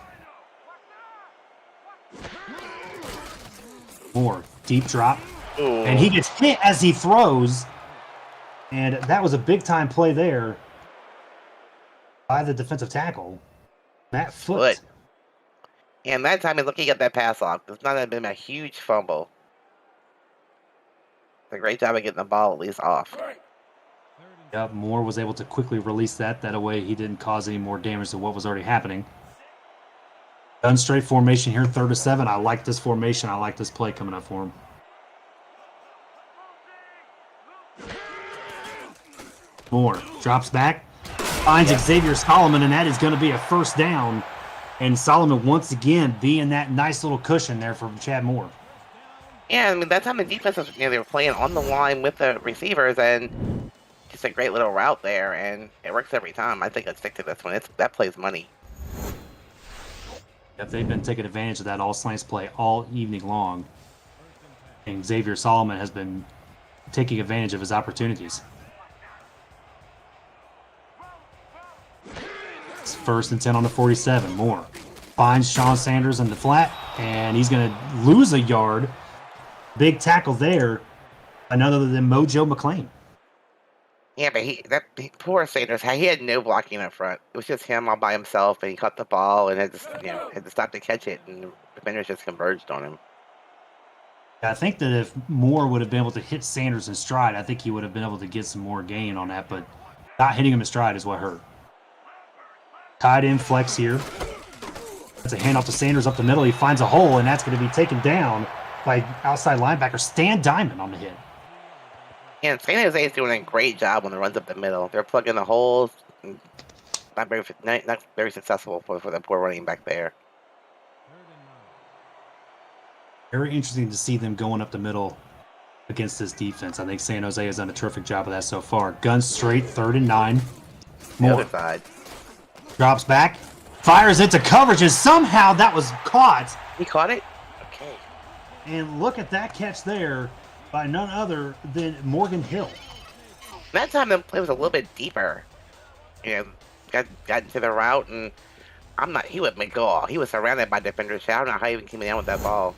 Moore, deep drop. Ooh. And he gets hit as he throws. And that was a big-time play there by the defensive tackle, Matt Foote. And that time he's looking at that pass off. It's not been a huge fumble. It's a great job of getting the ball at least off. Yep, Moore was able to quickly release that. That way he didn't cause any more damage to what was already happening. Gun straight formation here, 3rd and 7. I like this formation. I like this play coming up for him. Moore drops back, finds Xavier Solomon, and that is going to be a 1st down. And Solomon once again being that nice little cushion there for Chad Moore. Yeah, I mean, that time the defense was, they were playing on the line with the receivers, and just a great little route there, and it works every time. I think I'd stick to this one. That plays money. Yep, they've been taking advantage of that all slants play all evening long. And Xavier Solomon has been taking advantage of his opportunities. It's 1st and 10 on the 47. Moore finds Sean Sanders in the flat, and he's going to lose a yard. Big tackle there, none other than Mojo McClain. Yeah, but poor Sanders, he had no blocking up front. It was just him all by himself, and he caught the ball and had to stop to catch it, and the defenders just converged on him. I think that if Moore would have been able to hit Sanders in stride, I think he would have been able to get some more gain on that, but not hitting him in stride is what hurt. Tied in flex here. That's a handoff to Sanders up the middle. He finds a hole, and that's going to be taken down by outside linebacker Stan Diamond on the hit. And San Jose is doing a great job on the runs up the middle. They're plugging the holes. Not very successful for the poor running back there. Very interesting to see them going up the middle against this defense. I think San Jose has done a terrific job of that so far. Gun straight, 3rd and 9. The other side. Drops back, fires into coverage, and somehow that was caught. He caught it? Okay. And look at that catch there by none other than Morgan Hill. That time the play was a little bit deeper. Got into the route, and he wouldn't go all. He was surrounded by defenders. I don't know how he even came down with that ball.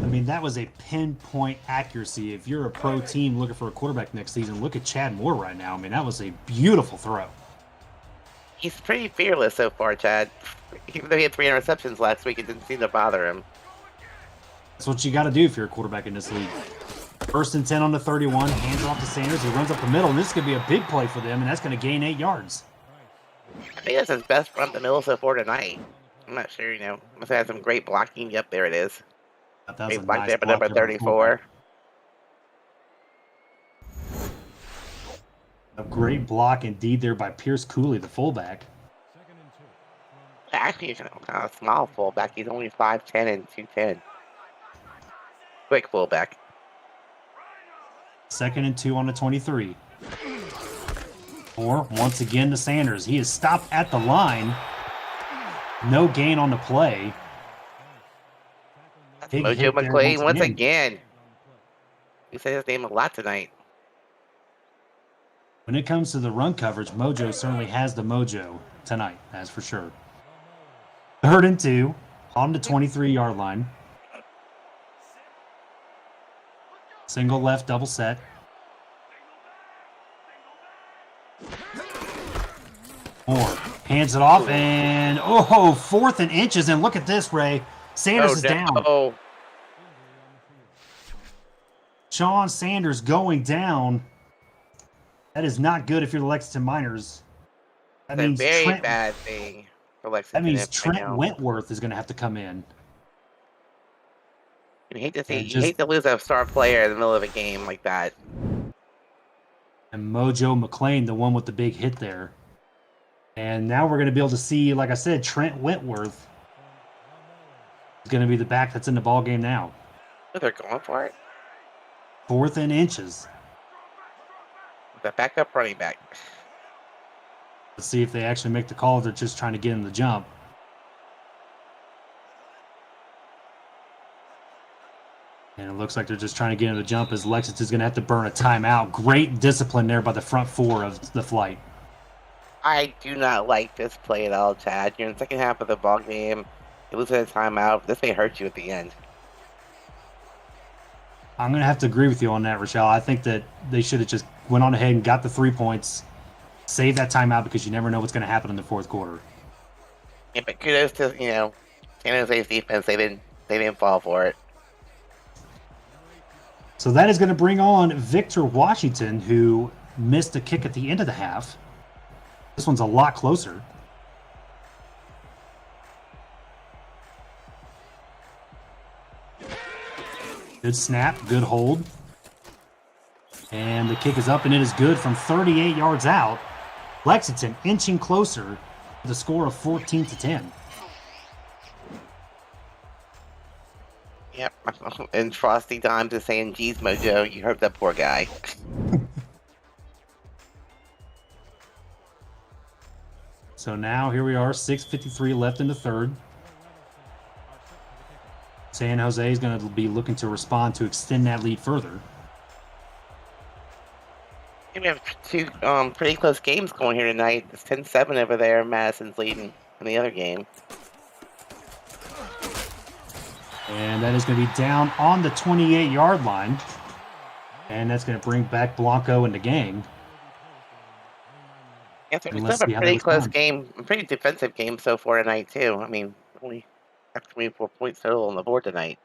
I mean, that was a pinpoint accuracy. If you're a pro team looking for a quarterback next season, look at Chad Moore right now. I mean, that was a beautiful throw. He's pretty fearless so far, Chad. Even though he had 3 interceptions last week, it didn't seem to bother him. That's what you got to do if you're a quarterback in this league. 1st and 10 on the 31, hands off to Sanders. He runs up the middle, and this is going to be a big play for them, and that's going to gain 8 yards. I think that's his best run up the middle so far tonight. I'm not sure, Must have had some great blocking. Yep, there it is. He blocked there for number 34. A great block indeed there by Pierce Cooley, the fullback. Actually, he's kind of small fullback. He's only 5'10 and 210. Quick fullback. 2nd and 2 on the 23. Moore once again to Sanders. He is stopped at the line. No gain on the play. Mojo McClain once again. You said his name a lot tonight. When it comes to the run coverage, Mojo certainly has the mojo tonight, that's for sure. 3rd and 2 on the 23-yard line. Single left, double set. Moore hands it off, and 4th and inches, and look at this, Ray. Sanders is down. Sean Sanders going down. That is not good if you're the Lexington Miners. That It's a means very bad thing for Lexington. That means right Trent now. Wentworth is going to have to come in. You hate to see. And You hate to lose a star player in the middle of a game like that. And Mojo McClain, the one with the big hit there. And now we're going to be able to see, like I said, Trent Wentworth is going to be the back that's in the ball game now. Oh, they're going for it. 4th and inches. The backup running back. Let's see if they actually make the call. They're just trying to get him the jump. And it looks like they're just trying to get him the jump as Lexington's going to have to burn a timeout. Great discipline there by the front 4 of the flight. I do not like this play at all, Chad. You're in the second half of the ball game. You lose a timeout. This may hurt you at the end. I'm going to have to agree with you on that, Rochelle. I think that they should have just went on ahead and got the 3 points, saved that timeout because you never know what's going to happen in the 4th quarter. Yeah, but kudos to San Jose's defense. They didn't fall for it. So that is going to bring on Victor Washington, who missed a kick at the end of the half. This one's a lot closer. Good snap, good hold. And the kick is up, and it is good from 38 yards out. Lexington inching closer to the score of 14-10. Yep. And Frosty Dimes is saying, geez, Mojo, you hurt that poor guy. So now here we are, 6:53 left in the 3rd. San Jose is going to be looking to respond to extend that lead further. We have 2 pretty close games going here tonight. It's 10-7 over there. Madison's leading in the other game. And that is going to be down on the 28-yard line. And that's going to bring back Blanco in the game. Yeah, so we still have a pretty close game, a pretty defensive game so far tonight, too. I mean, only have 24 points total on the board tonight.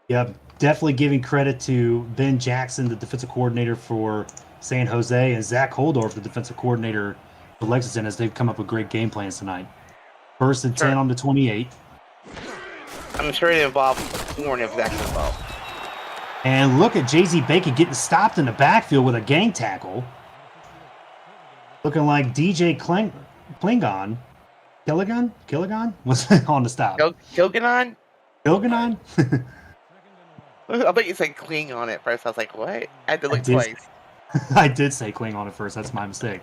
Yep, definitely giving credit to Ben Jackson, the defensive coordinator for San Jose, and Zach Holdorf, the defensive coordinator for Lexington, as they've come up with great game plans tonight. 1st and 10 on the 28. I'm sure it involved Horn if Zach's involved. And look at Jay-Z Bacon getting stopped in the backfield with a gang tackle. Looking like DJ Klingon. Killigan? Was on the stop. Kilganon? Kilganon? I thought you said Klingon at first. I was like, what? I had to look twice. I did say Klingon at first. That's my mistake.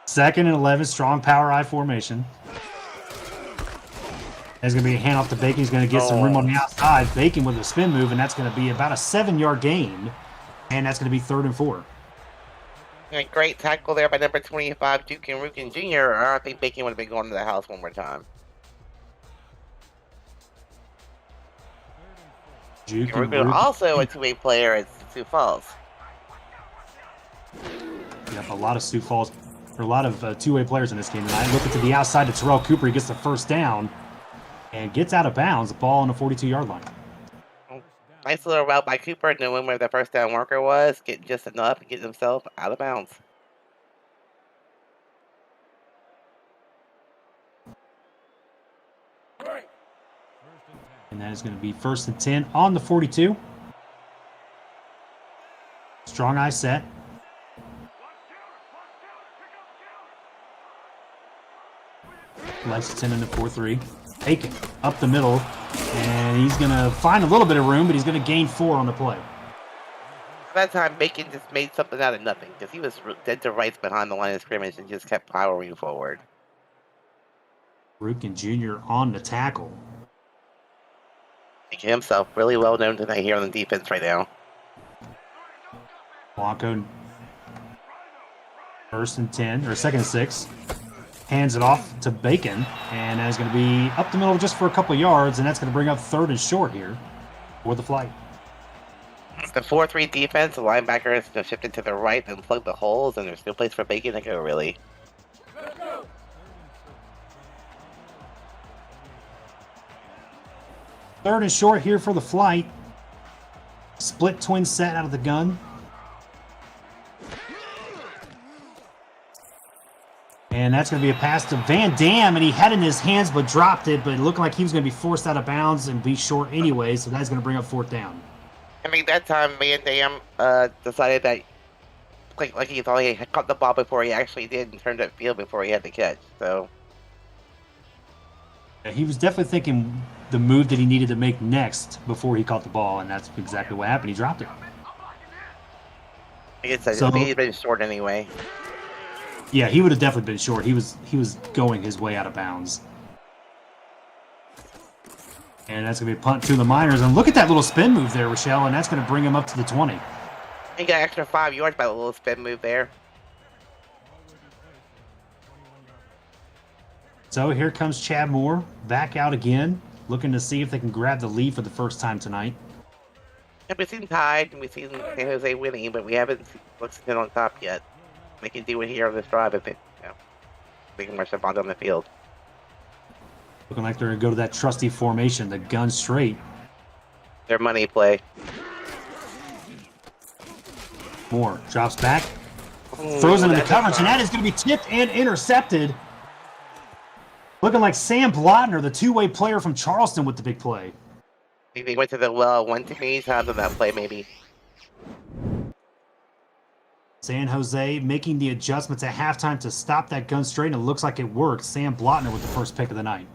2nd and 11, strong power I formation. There's going to be a handoff to Bacon. He's going to get some room on the outside. Bacon with a spin move, and that's going to be about a 7-yard gain. And that's going to be 3rd and 4. A great tackle there by number 25, Duke and Rukin Jr. I think Bacon would have been going to the house one more time. Duke and Rukin also a 2-way player at Sioux Falls. Yep, a lot of Sioux Falls, or a lot of 2-way players in this game tonight. Looking to the outside to Terrell Cooper. He gets the 1st down and gets out of bounds. The ball on the 42-yard line. Nice little route by Cooper, knowing where the 1st down marker was, getting just enough and getting himself out of bounds. And that is going to be 1st and 10 on the 42. Strong eye set. Lexington in the 4-3. Bacon up the middle. And he's going to find a little bit of room, but he's going to gain 4 on the play. That time, Bacon just made something out of nothing because he was dead to rights behind the line of scrimmage and just kept powering forward. Rukin Jr. on the tackle. Making himself really well known tonight here on the defense right now. Blanco, 1st and 10, or 2nd and 6. Hands it off to Bacon, and that is going to be up the middle just for a couple of yards, and that's going to bring up 3rd and short here for the flight. The 4-3 defense, the linebackers have shifted to the right and plugged the holes, and there's no place for Bacon to go, really. Third and short here for the flight. Split twin set out of the gun. And that's going to be a pass to Van Dam, and he had it in his hands but dropped it, but it looked like he was going to be forced out of bounds and be short anyway, so that's going to bring up fourth down. I mean, that time Van Dam decided that like he thought he had caught the ball before he actually did and turned upfield before he had the catch. So Yeah, he was definitely thinking the move that he needed to make next before he caught the ball, and that's exactly what happened. He dropped it. I guess I think he'd been short anyway. Yeah, he would have definitely been short. He was going his way out of bounds. And that's going to be a punt to the Miners. And look at that little spin move there, Rochelle, and that's going to bring him up to the 20. He got extra 5 yards by the little spin move there. So here comes Chad Moore back out again, looking to see if they can grab the lead for the first time tonight. And we've seen Tide and we've seen San Jose winning, but we haven't seen Lexington on top yet. They can do it here on this drive if they can march the ball down the field. Looking like they're going to go to that trusty formation, the gun straight. Their money play. Moore drops back, throws it in the coverage, and that is going to be tipped and intercepted. Looking like Sam Blotner, the two-way player from Charleston, with the big play. I think they went to the well one too many times on that play, maybe. San Jose making the adjustments at halftime to stop that gun straight, and it looks like it worked. Sam Blotner with the first pick of the night.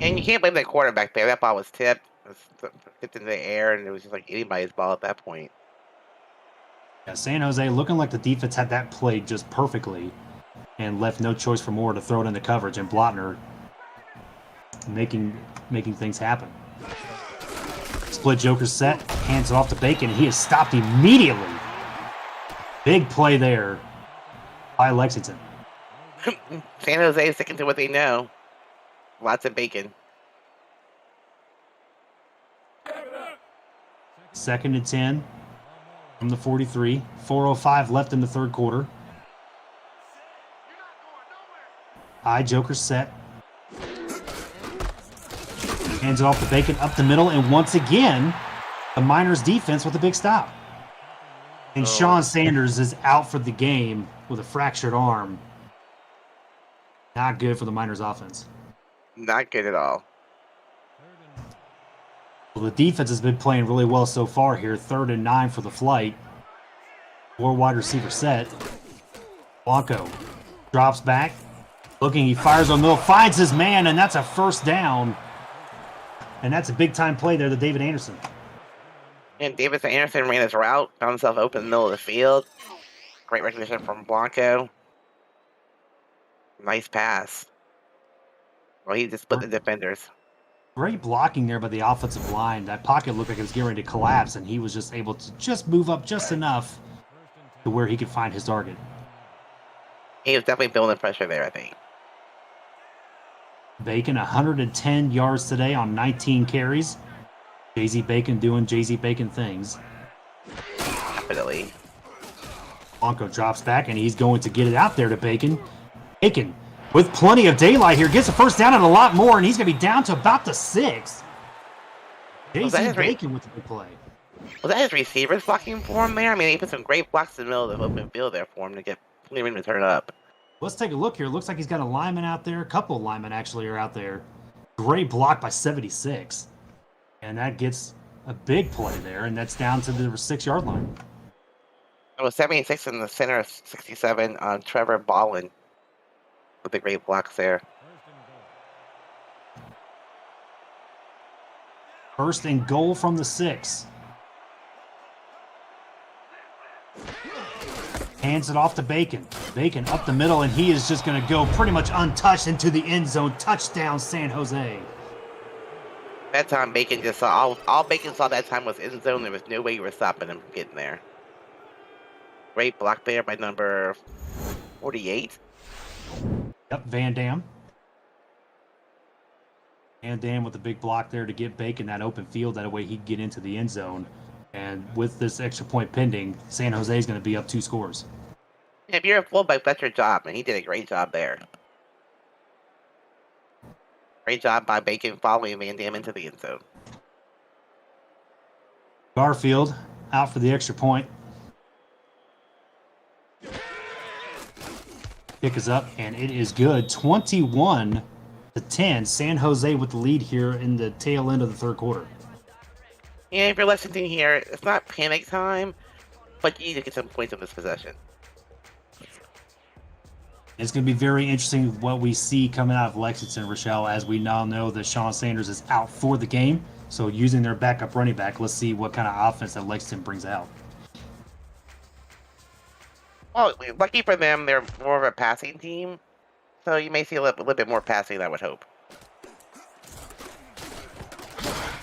And you can't blame that quarterback there. That ball was tipped. It was tipped into the air, and it was just like anybody's ball at that point. Yeah, San Jose looking like the defense had that played just perfectly and left no choice for Moore to throw it into coverage, and Blotner making things happen. Split joker set, hands it off to Bacon, and he is stopped immediately. Big play there by Lexington. San Jose is sticking to what they know. Lots of bacon. 2nd and 10 from the 43. 4:05 left in the third quarter. High joker set. Hands it off to Bacon up the middle, and once again, the Miners defense with a big stop. And Sean Sanders is out for the game with a fractured arm. Not good for the Miners offense. Not good at all. Well, the defense has been playing really well so far here. 3rd and 9 for the flight. 4 wide receiver set. Blanco drops back. Looking, he fires on the middle, finds his man, and that's a first down. And that's a big-time play there to David Anderson. And Davis Anderson ran his route, found himself open in the middle of the field. Great recognition from Blanco. Nice pass. Well, he just split the defenders. Great blocking there by the offensive line. That pocket looked like it was getting ready to collapse, and he was just able to just move up just enough to where he could find his target. He was definitely building pressure there, I think. Bacon, 110 yards today on 19 carries. Jay-Z Bacon doing Jay-Z Bacon things. Definitely. Blanco drops back, and he's going to get it out there to Bacon. Bacon, with plenty of daylight here, gets a first down and a lot more, and he's going to be down to about the 6. Jay-Z Bacon with the big play. Was that his receivers blocking for him there? I mean, he put some great blocks in the middle of the open field there for him to get him to turn up. Let's take a look here. It looks like he's got a lineman out there. A couple of linemen actually are out there. Great block by 76. And that gets a big play there, and that's down to the 6-yard line. It was 76 in the center, 67 on Trevor Ballin with the great blocks there. First and goal from the 6. Hands it off to Bacon. Bacon up the middle, and he is just going to go pretty much untouched into the end zone. Touchdown, San Jose. That time, Bacon just saw all Bacon saw that time was end zone. There was no way you were stopping him from getting there. Great block there by number 48. Yep, Van Dam. Van Dam with the big block there to get Bacon that open field. That way he'd get into the end zone. And with this extra point pending, San Jose is going to be up 2 scores. If you're a fullback, that's your job, and he did a great job there. Great job by Bacon following Van Dam into the end zone. Garfield out for the extra point. Kick is up, and it is good. 21-10. San Jose with the lead here in the tail end of the third quarter. Yeah, if you're Lexington here, it's not panic time, but you need to get some points on this possession. It's going to be very interesting what we see coming out of Lexington, Rochelle, as we now know that Sean Sanders is out for the game. So using their backup running back, let's see what kind of offense that Lexington brings out. Well, lucky for them, they're more of a passing team, so you may see a little bit more passing, I would hope.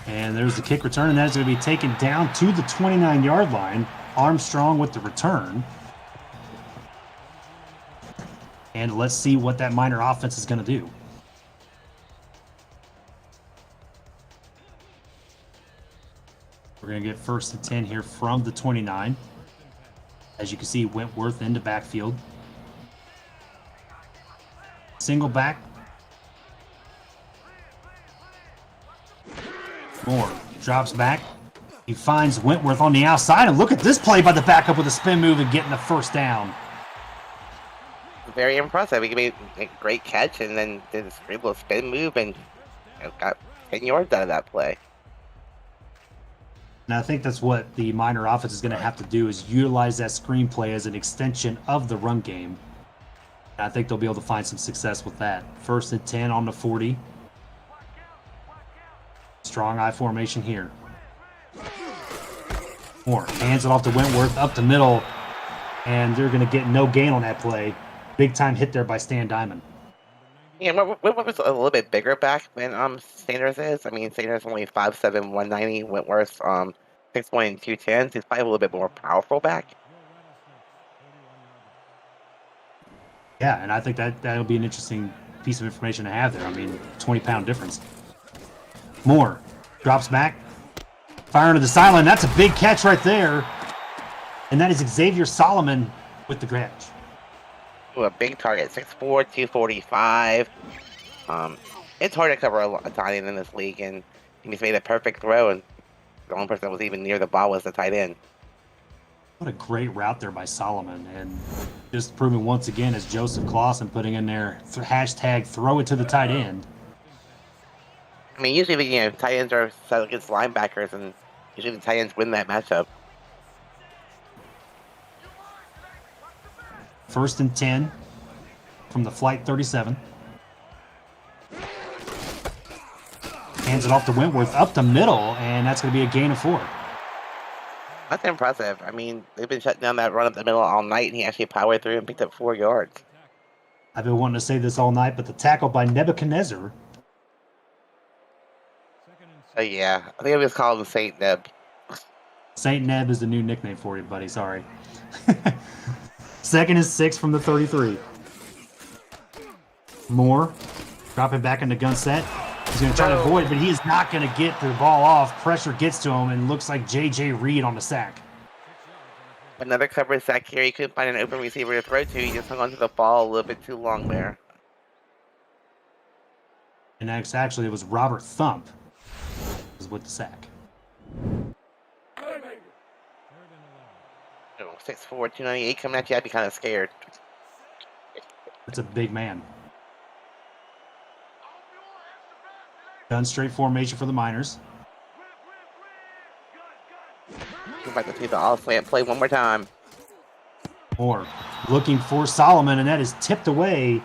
And there's the kick return, and that is going to be taken down to the 29-yard line. Armstrong with the return. And let's see what that Miner offense is going to do. We're going to get 1st and 10 here from the 29. As you can see, Wentworth into backfield. Single back. Moore drops back. He finds Wentworth on the outside, and look at this play by the backup with a spin move and getting the first down. Very impressive. He made a great catch and then did a great little spin move and got 10 yards out of that play. And I think that's what the Miner offense is going to have to do, is utilize that screenplay as an extension of the run game. And I think they'll be able to find some success with that. 1st and 10 on the 40. Strong I formation here. Moore hands it off to Wentworth up the middle, and they're going to get no gain on that play. Big time hit there by Stan Diamond. Yeah, Wentworth was a little bit bigger back than Sanders is. I mean, Sanders only 5'7", 190. Wentworth 6'1", 210. So he's probably a little bit more powerful back. Yeah, and I think that'll be an interesting piece of information to have there. I mean, 20-pound difference. Moore drops back, firing to the sideline. That's a big catch right there. And that is Xavier Solomon with the catch. Ooh, a big target, 6'4", 245. It's hard to cover a tight end in this league, and he just made a perfect throw, and the only person that was even near the ball was the tight end. What a great route there by Solomon, and just proving once again as Joseph Clausen putting in there hashtag throw it to the tight end. I mean, usually tight ends are set against linebackers, and usually the tight ends win that matchup. 1st and 10 from the flight 37. Hands it off to Wentworth up the middle, and that's going to be a gain of 4. That's impressive. I mean, they've been shutting down that run up the middle all night, and he actually powered through and picked up 4 yards. I've been wanting to say this all night, but the tackle by Nebuchadnezzar. Yeah, I think I was called him Saint Neb. Saint Neb is the new nickname for you, buddy. Sorry. 2nd and 6 from the 33. Moore dropping back into gun set. He's going to try to avoid, but he is not going to get the ball off. Pressure gets to him, and looks like J.J. Reed on the sack. Another coverage sack here. He couldn't find an open receiver to throw to. He just hung onto the ball a little bit too long there. And actually, it was Robert Thump was with the sack. 6'4", 298 coming at you. I'd be kind of scared. That's a big man. Gun straight formation for the Miners. We're about to see the all slant play one more time. Moore looking for Solomon, and that is tipped away.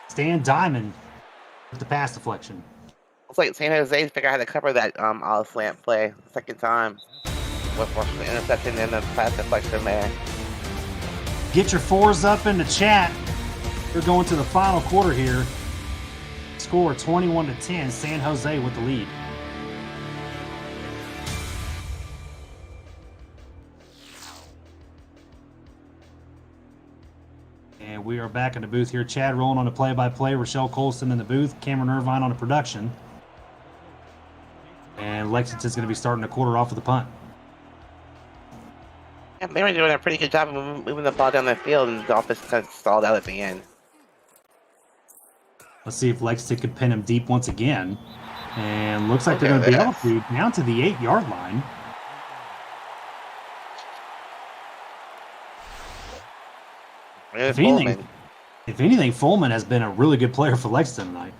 Stan Diamond with the pass deflection. Looks like San Jose's figured out how to cover that all slant play second time. With the interception and the pass deflection there. Get your 4s up in the chat. We're going to the final quarter here. Score 21-10. San Jose with the lead. And we are back in the booth here. Chad rolling on the play-by-play. Rochelle Colston in the booth. Cameron Irvine on the production. And Lexington's going to be starting the quarter off with a punt. Yeah, they were doing a pretty good job of moving the ball down the field, and the offense kind of stalled out at the end. Let's see if Lexington can pin him deep once again. And looks like they're Look going at to be able this. to, down to the 8-yard line. Here's If anything, Fullman has been a really good player for Lexington tonight.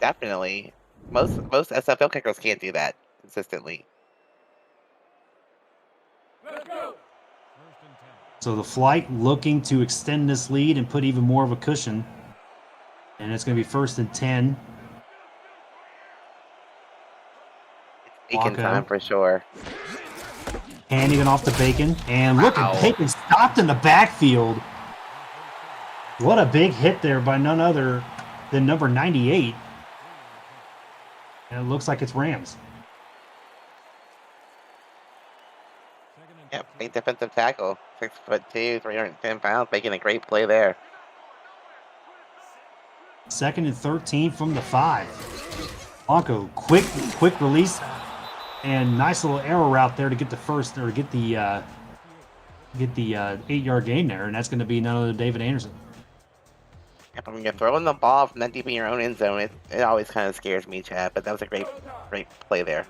definitely. Most SFL kickers can't do that consistently. So the flight looking to extend this lead and put even more of a cushion. And it's going to be 1st and 10. Bacon Blanco. time for sure. Handing it off to Bacon. And look Wow. at Bacon stopped in the backfield. What a big hit there by none other than number 98. And it looks like it's Rams. Yep, big defensive tackle. 6'2", 310 pounds, making a great play there. 2nd and 13 from the 5. Blanco, quick release. And nice little arrow route there to get the first, or get the 8-yard gain there. And that's going to be none other than David Anderson. Yep, when you're throwing the ball from that deep in your own end zone, it always kind of scares me, Chad, but that was a great play there.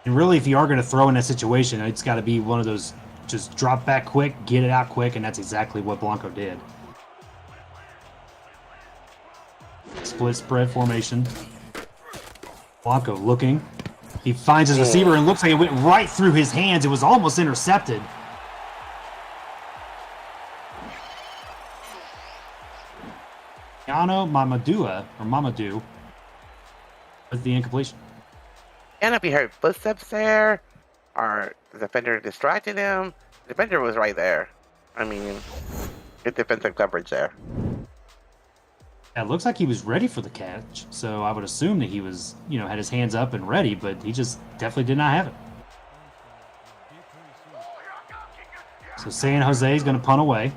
And really, if you are going to throw in that situation, it's got to be one of those just drop back quick, get it out quick, and that's exactly what Blanco did. Split spread formation. Blanco looking. He finds his receiver and looks like it went right through his hands. It was almost intercepted. Yano Mamadou with the incompletion. And if he heard footsteps there, or the defender distracted him, the defender was right there. I mean, good defensive coverage there. It looks like he was ready for the catch, so I would assume that he was, had his hands up and ready, but he just definitely did not have it. So San Jose is going to punt away.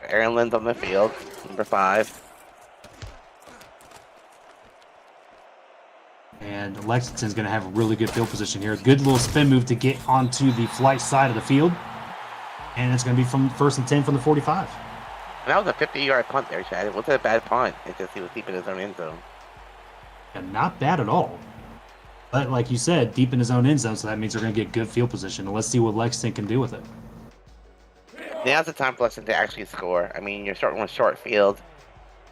Aaron Lynn's on the field, number 5. And Lexington's going to have a really good field position here. Good little spin move to get onto the flight side of the field. And it's going to be from 1st and 10 from the 45. And that was a 50-yard punt there, Chad. It wasn't a bad punt. It just he was deep in his own end zone. And not bad at all. But like you said, deep in his own end zone, so that means they're going to get good field position. And let's see what Lexington can do with it. Now's the time for Lexington to actually score. I mean, you're starting with short field,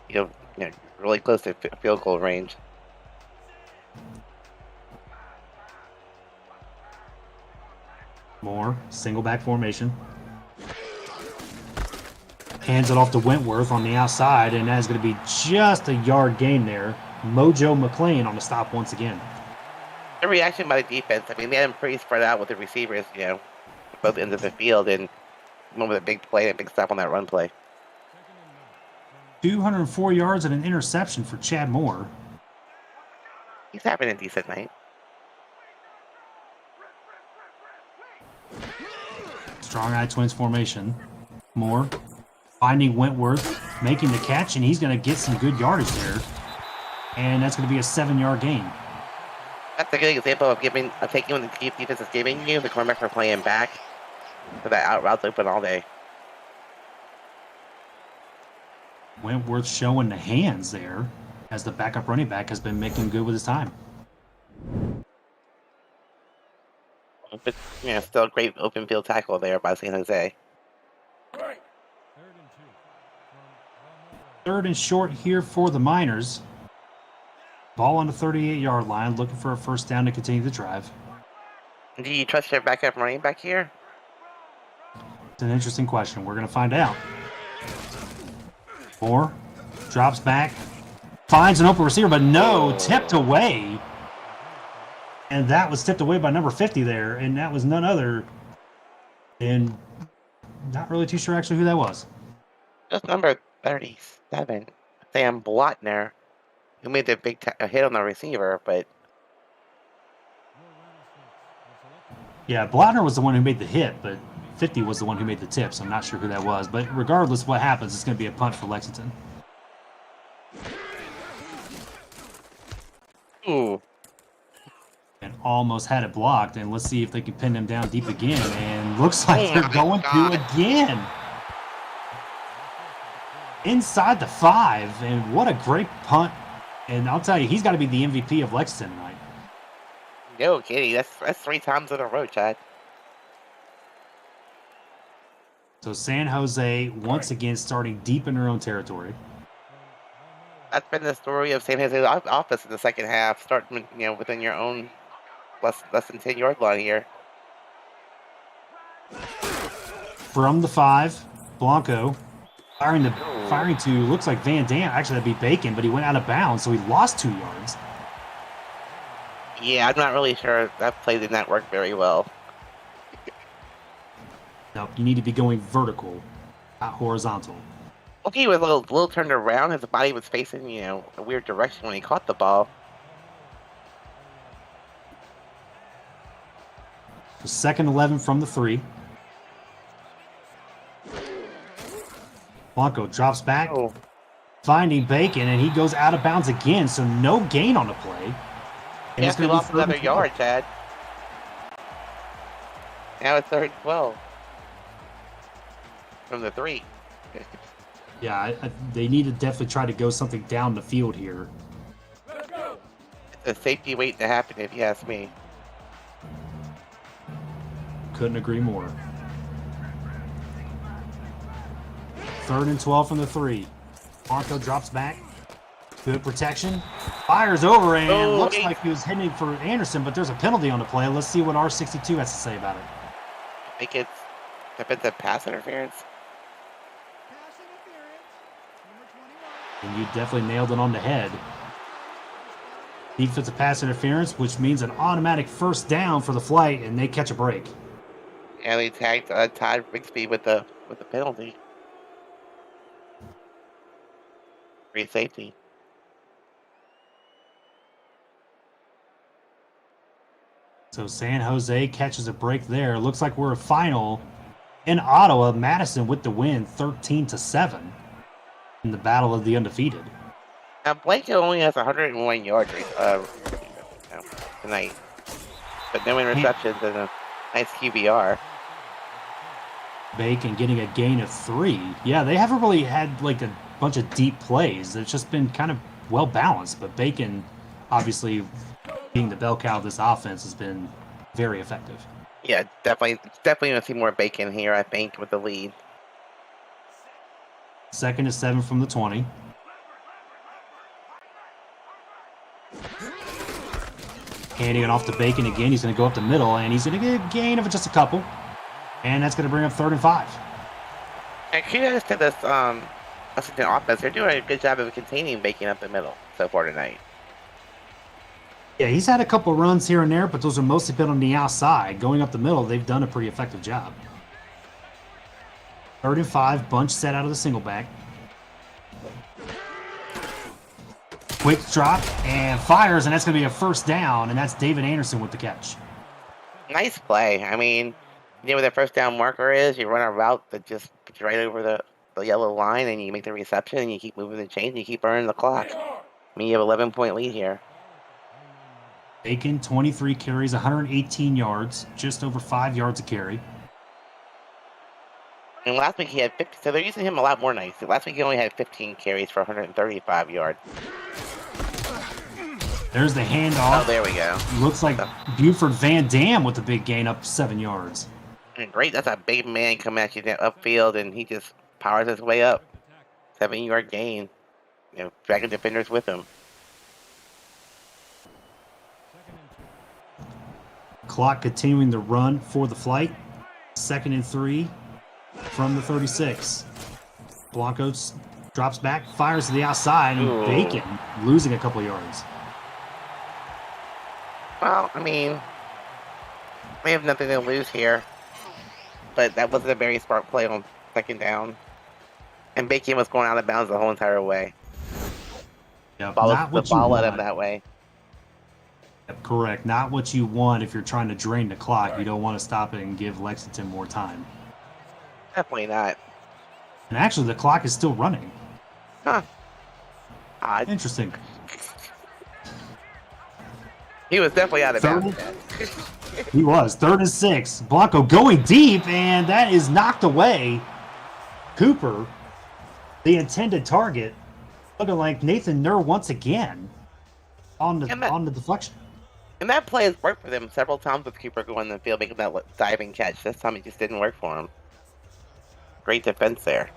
really close to field goal range. More single back formation. Hands it off to Wentworth on the outside, and that's going to be just a yard gain there. Mojo McLean on the stop once again. The reaction by the defense, I mean, they had them pretty spread out with the receivers, both ends of the field, and went with a big play and a big stop on that run play. 204 yards and an interception for Chad Moore. He's having a decent night. Strong eye twins formation. Moore finding Wentworth, making the catch, and he's going to get some good yardage there. And that's going to be a 7-yard gain. That's a good example of taking what the defense is giving you. The cornerback are playing back, so that out route's open all day. Wentworth showing the hands there as the backup running back has been making good with his time. But still a great open field tackle there by San Jose. 3rd and short here for the Miners. Ball on the 38-yard line, looking for a first down to continue the drive. Do you trust your backup running back here? It's an interesting question. We're going to find out. Moore drops back, finds an open receiver, but no, tipped away. And that was tipped away by number 50 there, and that was none other than, not really too sure actually who that was. Just number 37, Sam Blotner, who made the big hit on the receiver, but... Yeah, Blotner was the one who made the hit, but 50 was the one who made the tip, so I'm not sure who that was. But regardless of what happens, it's going to be a punt for Lexington. Ooh. And almost had it blocked, and let's see if they can pin him down deep again. And looks like Oh they're my going God. to again. inside the 5, and what a great punt. And I'll tell you, he's got to be the MVP of Lexington tonight. No kidding. That's 3 times in a row, Chad. So San Jose once again starting deep in their own territory. That's been the story of San Jose's offense in the second half. Starting, within your own less than 10-yard line here. From the 5, Blanco firing to looks like Van Dam. Actually, that'd be Bacon, but he went out of bounds, so he lost 2 yards. Yeah, I'm not really sure that play did not work very well. No, you need to be going vertical, not horizontal. Okay, he was a little turned around. His body was facing, a weird direction when he caught the ball. So second 11 from the 3. Blanco drops back, finding Bacon, and he goes out of bounds again, so no gain on the play. And Yes, we lost another yard, Chad. Now it's 3rd and 12. From the 3. Yeah, they need to definitely try to go something down the field here. It's a safety waiting to happen, if you ask me. Couldn't agree more. 3rd and 12 from the 3. Blanco drops back. Good protection. Fires over, and looks like he was heading for Anderson, but there's a penalty on the play. Let's see what R62 has to say about it. I think it's defensive pass interference. And you definitely nailed it on the head. Defensive pass interference, which means an automatic first down for the Flight, and they catch a break. And they tagged Todd Rigsby with the penalty. Free safety. So San Jose catches a break there. Looks like we're a final in Ottawa. Madison with the win, 13-7 in the battle of the undefeated. Now Blanco only has 101 yards tonight, but no interceptions and a nice QBR. Bacon getting a gain of 3. Yeah, they haven't really had like a bunch of deep plays. It's just been kind of well balanced, but Bacon, obviously being the bell cow of this offense, has been very effective. Yeah, definitely going to see more Bacon here, I think, with the lead. 2nd and 7 from the 20. Handing it off to Bacon again. He's going to go up the middle, and he's going to get a gain of just a couple. And that's going to bring up 3rd and 5. And kudos to this Lexington offense. They're doing a good job of containing Bacon up the middle so far tonight. Yeah, he's had a couple runs here and there, but those are mostly been on the outside. Going up the middle, they've done a pretty effective job. 3rd and 5, bunch set out of the single back. Quick drop and fires, and that's going to be a first down, and that's David Anderson with the catch. Nice play. I mean, you know where the first down marker is? You run a route that just gets right over the yellow line, and you make the reception, and you keep moving the chains, and you keep burning the clock. I mean, you have 11-point lead here. Bacon, 23 carries, 118 yards, just over 5 yards a carry. And last week he had 50, so they're using him a lot more nice. Last week he only had 15 carries for 135 yards. There's the handoff. Oh, there we go. Looks like Buford Van Dam with the big gain up 7 yards. And great, that's a big man coming at you down upfield, and he just powers his way up. 7-yard gain. Dragging defenders with him. Clock continuing the run for the Flight. 2nd and 3 from the 36. Blanco drops back, fires to the outside, and Bacon losing a couple yards. Well, I mean, we have nothing to lose here. But that wasn't a very smart play on 2nd down. And Bacon was going out of bounds the whole entire way. Yep, The ball led him that way. Yep, correct. Not what you want if you're trying to drain the clock. You don't want to stop it and give Lexington more time. Definitely not. And actually, the clock is still running. Huh. Odd. Interesting. He was definitely out of bounds. He was. 3rd and 6. Blanco going deep, and that is knocked away. Cooper the intended target, looking like Nathan Nur once again on the deflection. And that play has worked for them several times with Cooper going in the field, making that diving catch. This time it just didn't work for him. Great defense there.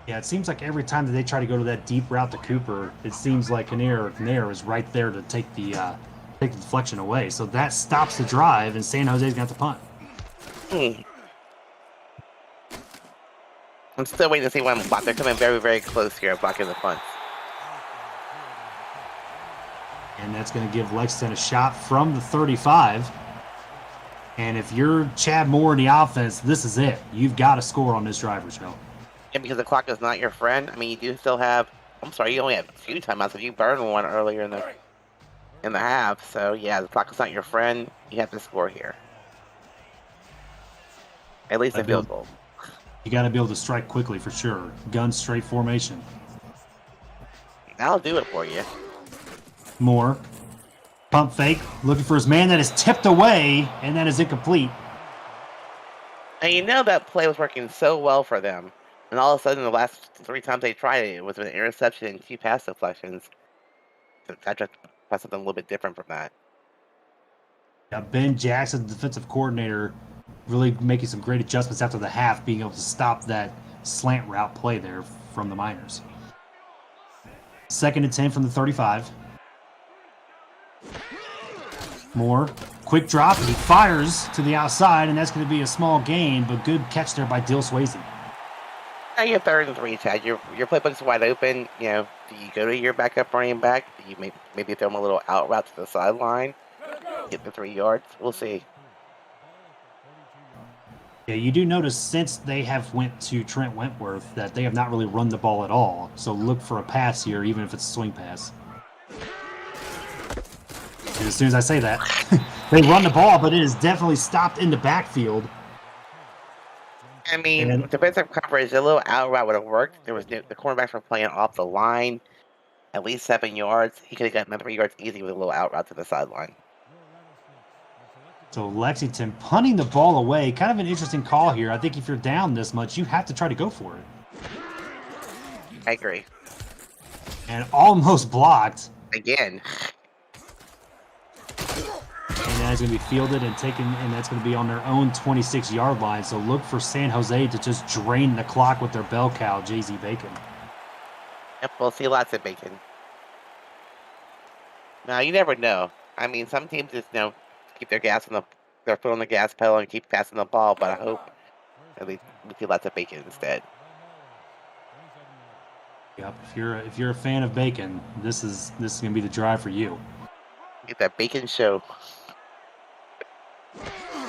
Yeah, it seems like every time that they try to go to that deep route to Cooper, it seems like Nair is right there to take the deflection away. So that stops the drive, and San Jose's got the punt. I'm still waiting to see one block. They're coming very, very close here, blocking the punts. And that's going to give Lexington a shot from the 35. And if you're Chad Moore in the offense, this is it. You've got to score on this driver's show. And because the clock is not your friend, I mean, you do still have. I'm sorry, you only have 2 timeouts. If you burned one earlier in the half, so yeah, the clock is not your friend. You have to score here. At least a field goal. You got to be able to strike quickly for sure. Gun straight formation. That'll do it for you. Moore. Pump fake. Looking for his man. That is tipped away, and that is incomplete. And you know that play was working so well for them. And all of a sudden, the last 3 times they tried it, it was an interception and 2 pass deflections. So that just has something a little bit different from that. Yeah, Ben Jackson, the defensive coordinator, really making some great adjustments after the half, being able to stop that slant route play there from the Miners. 2nd and 10 from the 35. Moore, quick drop, and he fires to the outside, and that's going to be a small gain, but good catch there by Dill Swayze. Now you're 3rd and 3, Chad. Your playbook's wide open. You know, do you go to your backup running back? Do you maybe throw him a little out route to the sideline? Get the 3 yards? We'll see. Yeah, you do notice since they have went to Trent Wentworth that they have not really run the ball at all. So look for a pass here, even if it's a swing pass. And as soon as I say that, they run the ball, but it is definitely stopped in the backfield. I mean, defensive coverage, a little out route would have worked. The cornerbacks were playing off the line, at least 7 yards. He could have gotten 3 yards easy with a little out route to the sideline. So Lexington punting the ball away, kind of an interesting call here. I think if you're down this much, you have to try to go for it. I agree. And almost blocked. Again. And that's going to be fielded and taken, and that's going to be on their own 26-yard line. So look for San Jose to just drain the clock with their bell cow, Jay-Z Bacon. Yep, we'll see lots of Bacon. Now, you never know. I mean, some teams just, keep their foot on the gas pedal and keep passing the ball, but I hope at least we see lots of Bacon instead. Yep, if you're a fan of Bacon, this is going to be the drive for you. Get that Bacon show.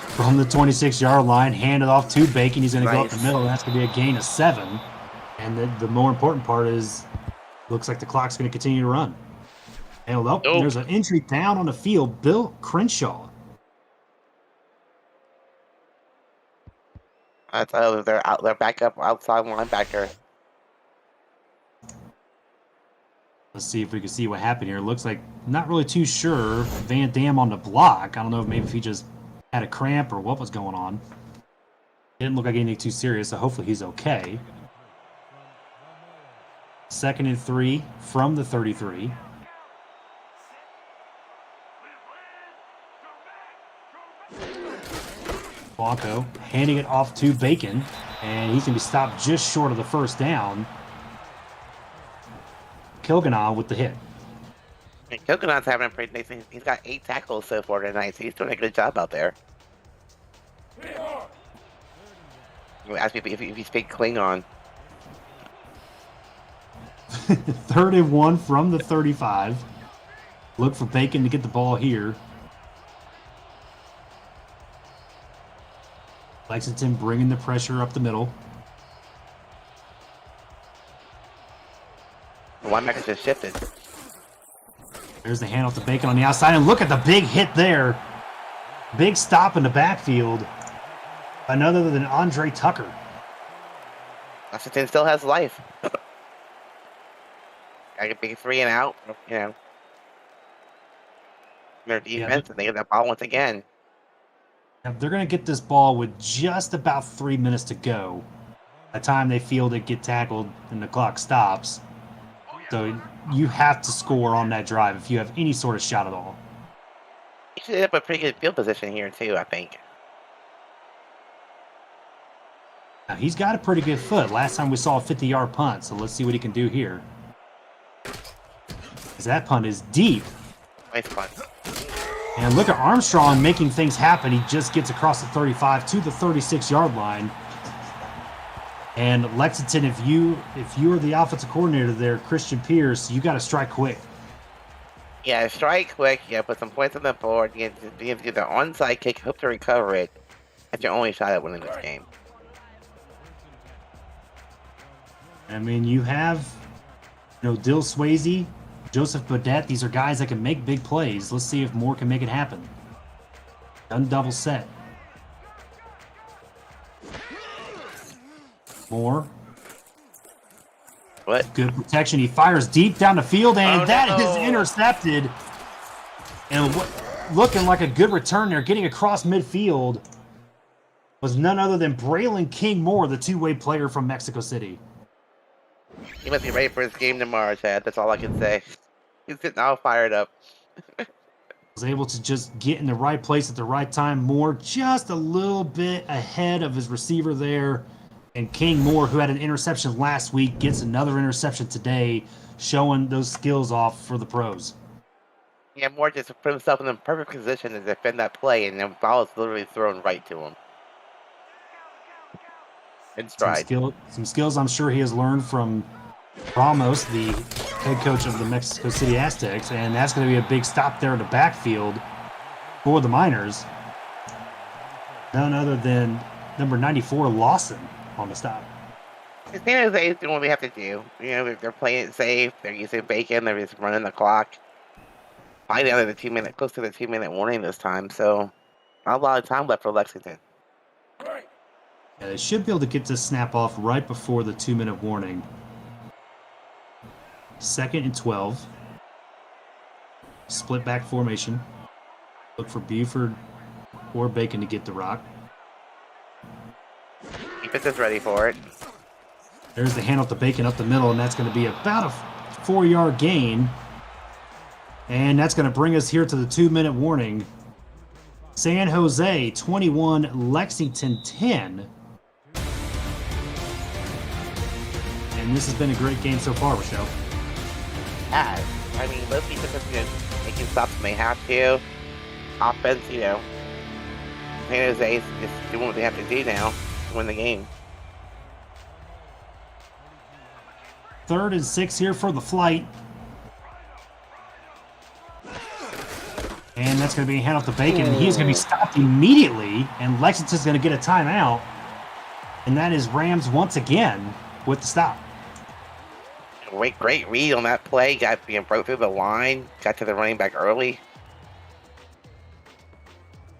From the 26-yard line, hand it off to Bacon. He's going to go up the Nice. middle. That's going to be a gain of 7. And the more important part is, looks like the clock's going to continue to run. And there's an entry down on the field. Bill Crenshaw. That's their backup outside linebacker. Let's see if we can see what happened here. Looks like not really too sure. Van Dam on the block. I don't know if maybe if he just had a cramp or what was going on. Didn't look like anything too serious, so hopefully he's okay. 2nd and 3 from the 33. Blanco handing it off to Bacon, and he's going to be stopped just short of the 1st down. Kilganaw with the hit. And Coconut's having a pretty nice. He's got 8 tackles so far tonight, so he's doing a good job out there. You ask me if you speak Klingon. 3rd and 1 from the 35. Look for Bacon to get the ball here. Lexington bringing the pressure up the middle. The linebacker just shifted. There's the handoff to Bacon on the outside, and look at the big hit there. Big stop in the backfield. Another than Andre Tucker. Lexington still has life. I get big 3 and out, Their defense, and they get that ball once again. Now, they're going to get this ball with just about 3 minutes to go. By the time they field it, get tackled, and the clock stops. So you have to score on that drive if you have any sort of shot at all. He should end up a pretty good field position here too, I think. Now, he's got a pretty good foot. Last time we saw a 50-yard punt, so let's see what he can do here. Because that punt is deep. Nice punt. And look at Armstrong making things happen. He just gets across the 35 to the 36-yard line. And Lexington, if you are the offensive coordinator there, Christian Pierce, you got to strike quick. Yeah, strike quick. Yeah, put some points on the board. You have to get the onside kick, hope to recover it. That's your only shot at winning this game. I mean, you have, Dill Swayze, Joseph Bodette. These are guys that can make big plays. Let's see if Moore can make it happen. Gun double set. Moore. What? Good protection. He fires deep down the field, and that is intercepted. And looking like a good return there, getting across midfield, was none other than Braylon King Moore, the two-way player from Mexico City. He must be ready for his game tomorrow, Chad. That's all I can say. He's getting all fired up. Was able to just get in the right place at the right time. Moore just a little bit ahead of his receiver there. And King Moore, who had an interception last week, gets another interception today, showing those skills off for the pros. Yeah, Moore just put himself in the perfect position to defend that play, and the ball is literally thrown right to him. In stride. Some skills I'm sure he has learned from Ramos, the head coach of the Mexico City Aztecs, and that's going to be a big stop there in the backfield for the Miners. None other than number 94, Lawson, on the stop. San Jose is doing what they have to do. They're playing it safe. They're using bacon. They're just running the clock. Finally, under the close to the 2-minute warning this time. So, not a lot of time left for Lexington. Yeah, they should be able to get this snap off right before the 2-minute warning. 2nd and 12. Split back formation. Look for Buford or Bacon to get the rock. Defense is ready for it. There's the handoff to Bacon up the middle, and that's going to be about a 4-yard gain. And that's going to bring us here to the 2-minute warning. San Jose 21, Lexington 10. And this has been a great game so far, Rochelle. Yeah, I mean, both defenses making stops when they have to. Offense, San Jose is just doing what they have to do now to win the game. 3rd and 6 here for the flight. And that's going to be a handoff to Bacon, and he's going to be stopped immediately, and Lexington's going to get a timeout. And that is Rams once again with the stop. Great read on that play. Broke through the line. Got to the running back early.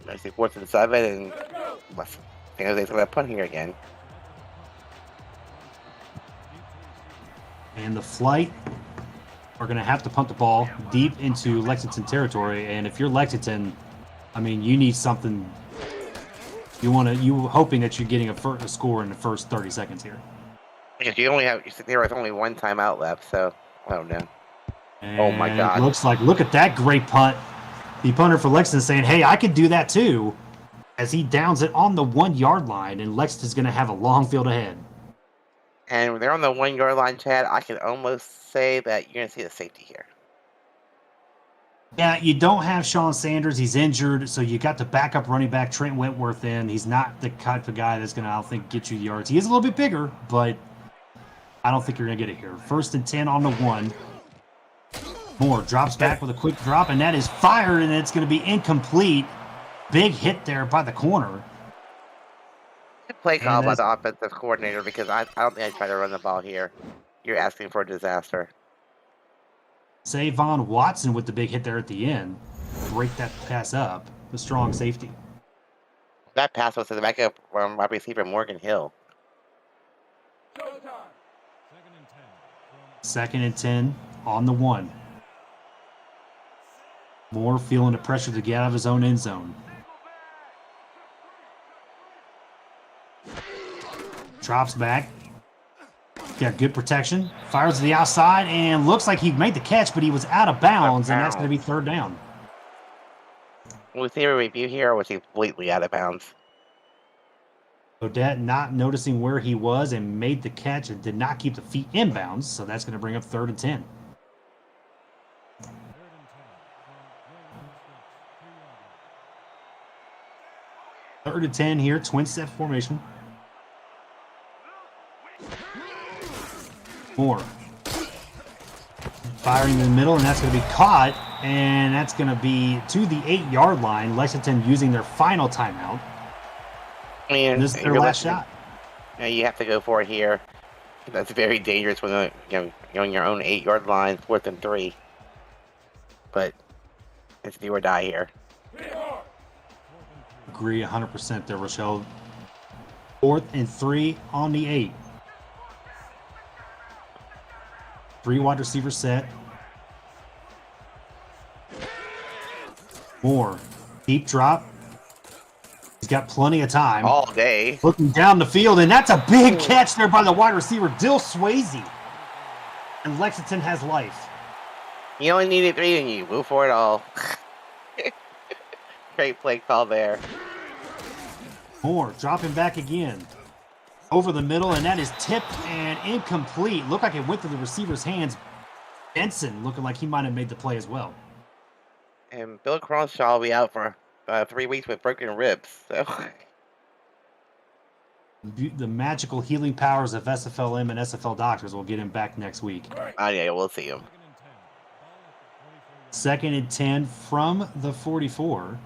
Nicely 4th and 7, and San Jose's going to punt here again. And the flight are going to have to punt the ball deep into Lexington territory. And if you're Lexington, I mean, you need something. You hoping that you're getting a score in the first 30 seconds here. Because you're sitting there with only one timeout left, so I don't know. And oh my God! Look at that great punt. The punter for Lexington saying, "Hey, I could do that too," as he downs it on the 1-yard line, and Lexington's going to have a long field ahead. And when they're on the 1-yard line, Chad, I could almost say that you're going to see the safety here. Yeah, you don't have Sean Sanders. He's injured, so you got the backup running back, Trent Wentworth, in. He's not the type of guy that's going to, I don't think, get you the yards. He is a little bit bigger, but I don't think you're going to get it here. 1st and 10 on the 1. Moore drops back with a quick drop, and that is fired, and it's going to be incomplete. Big hit there by the corner. Good play call by the offensive coordinator, because I don't think I'd try to run the ball here. You're asking for a disaster. Savon Watson with the big hit there at the end. Break that pass up. The strong safety. That pass was to the backup wide receiver, Morgan Hill. 2nd and 10 on the 1. Moore feeling the pressure to get out of his own end zone. Drops back, got good protection. Fires to the outside and looks like he made the catch, but he was out of bounds, and that's going to be third down. Was he a review here, or was he completely out of bounds? Odette not noticing where he was and made the catch and did not keep the feet inbounds, so that's going to bring up 3rd and 10. Third and 10 here, twin set formation. Moore. Firing in the middle, and that's going to be caught, and that's going to be to the 8-yard line. Lexington using their final timeout. I mean, And this is their last shot. You have to go for it here. That's very dangerous when you're on your own 8-yard line, 4th and 3. But it's do or die here. Agree 100% there, Rochelle. 4th and 3 on the 8. 3 wide receiver set. Moore. Deep drop. He's got plenty of time. All day. Looking down the field, and that's a big catch there by the wide receiver, Dill Swayze. And Lexington has life. You only needed 3 and you move for it all. Great play call there. Moore dropping back again. Over the middle, and that is tipped and incomplete. Looked like it went through the receiver's hands. Benson looking like he might have made the play as well. And Bill Cronshaw will be out for 3 weeks with broken ribs. So The magical healing powers of SFLm and SFL doctors will get him back next week. yeah, we'll see him. 2nd and 10 from the 44.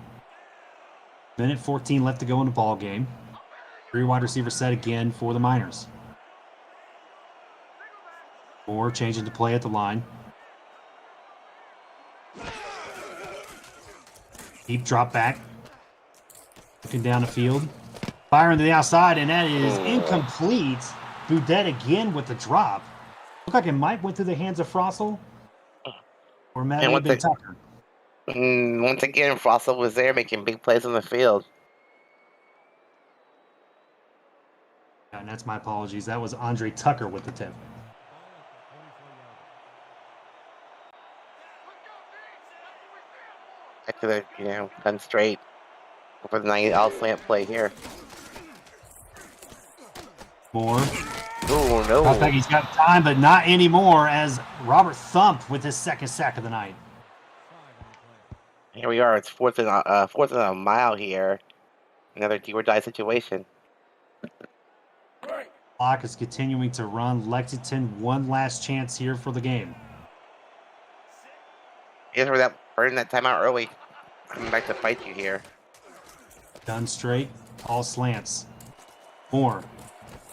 Minute 14 left to go in the ball game. 3 wide receiver set again for the Miners. Moore changing to play at the line. Deep drop back. Looking down the field. Firing to the outside, and that is incomplete. Boudet again with the drop. Looked like it might went through the hands of Frossel. Or Matt Tucker. Once again, Frossel was there making big plays on the field. And that's my apologies. That was Andre Tucker with the tip. I could have, done straight for the 9 all slant play here. Moore. Oh, no. I think he's got time, but not anymore as Robert thumped with his 2nd sack of the night. Here we are. It's 4th and a mile here. Another do or die situation. Clock is continuing to run. Lexington, one last chance here for the game. Guess we're burning that timeout early. Coming back to fight you here. Done straight. All slants. Moore.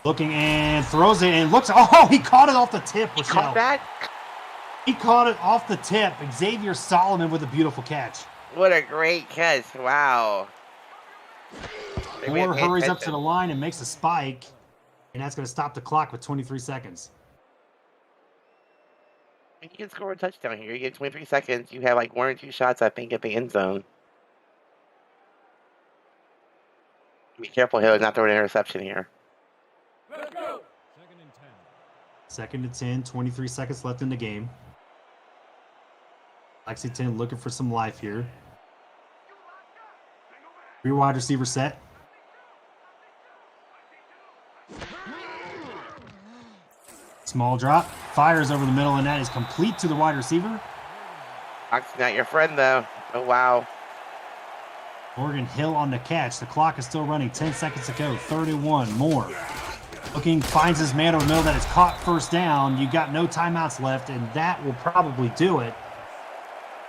Looking and throws it and looks. Oh, he caught it off the tip. He caught that? He caught it off the tip. Xavier Solomon with a beautiful catch. What a great catch. Wow. Moore hurries up to the line and makes a spike. And that's going to stop the clock with 23 seconds. You can score a touchdown here. You get 23 seconds. You have like 1 or 2 shots, I think, at the end zone. Be careful, Hill, not throwing an interception here. Let's go. 2nd and 10, 23 seconds left in the game. Lexington looking for some life here. 3 wide receiver set. Small drop, fires over the middle, and that is complete to the wide receiver. Fox's not your friend, though. Oh, wow. Morgan Hill on the catch. The clock is still running. 10 seconds to go. 31. Moore. Looking, finds his man over the middle. That is caught first down. You got no timeouts left, and that will probably do it.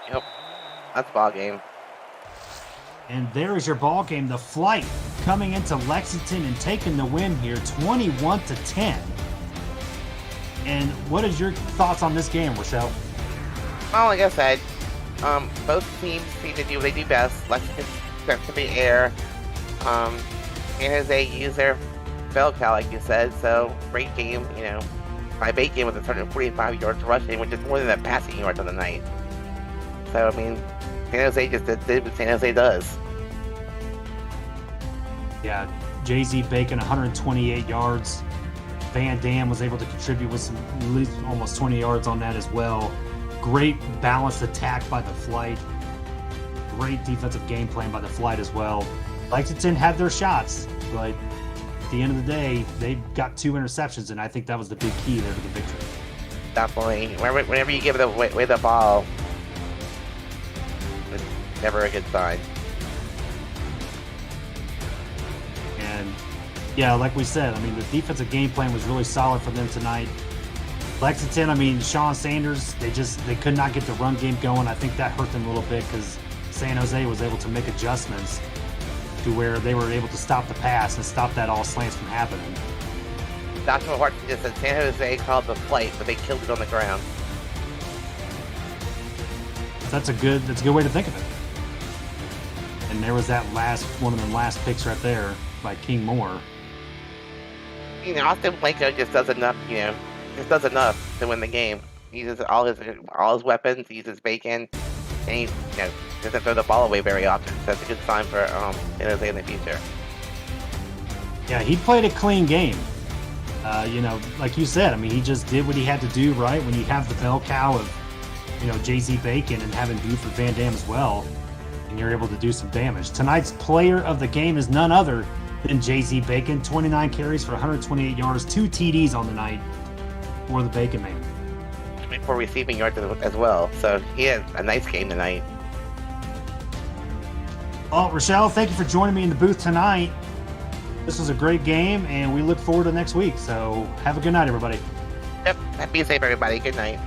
Yep. That's ball game. And there is your ball game. The flight coming into Lexington and taking the win here, 21-10. And what is your thoughts on this game, Rochelle? Well, like I said, both teams seem to do what they do best. Lexington steps to the air. San Jose used their bell cow, like you said. So great game, by bait game with 145 yards rushing, which is more than the passing yards on the night. So I mean, San Jose just did what San Jose does. Yeah, Jay-Z Bacon, 128 yards. Van Dam was able to contribute with some at least almost 20 yards on that as well. Great balanced attack by the flight. Great defensive game plan by the flight as well. Lexington had their shots, but at the end of the day, they got 2 interceptions, and I think that was the big key there to the victory. Definitely. Whenever you give away the ball, it's never a good sign. And yeah, like we said, I mean, the defensive game plan was really solid for them tonight. Lexington, I mean, Sean Sanders, they could not get the run game going. I think that hurt them a little bit because San Jose was able to make adjustments to where they were able to stop the pass and stop that all slants from happening. Dr. Horton just said San Jose called the flight, but they killed it on the ground. That's a good way to think of it. And there was that one of them last picks right there by King Moore. You know, Austin Blanco just does enough, just does enough to win the game. He uses all his weapons, he uses bacon, and he doesn't throw the ball away very often. So that's a good sign for San Jose in the future. Yeah, he played a clean game. Like you said, I mean, he just did what he had to do, right? When you have the bell cow of, J.Z. Bacon and having Buford Van Dam as well, and you're able to do some damage. Tonight's player of the game is none other than J.Z. Bacon. 29 carries for 128 yards, 2 TDs on the night for the Bacon man. For receiving yards as well. So he had a nice game tonight. Well, Rochelle, thank you for joining me in the booth tonight. This was a great game, and we look forward to next week. So have a good night, everybody. Yep. Be safe, everybody. Good night.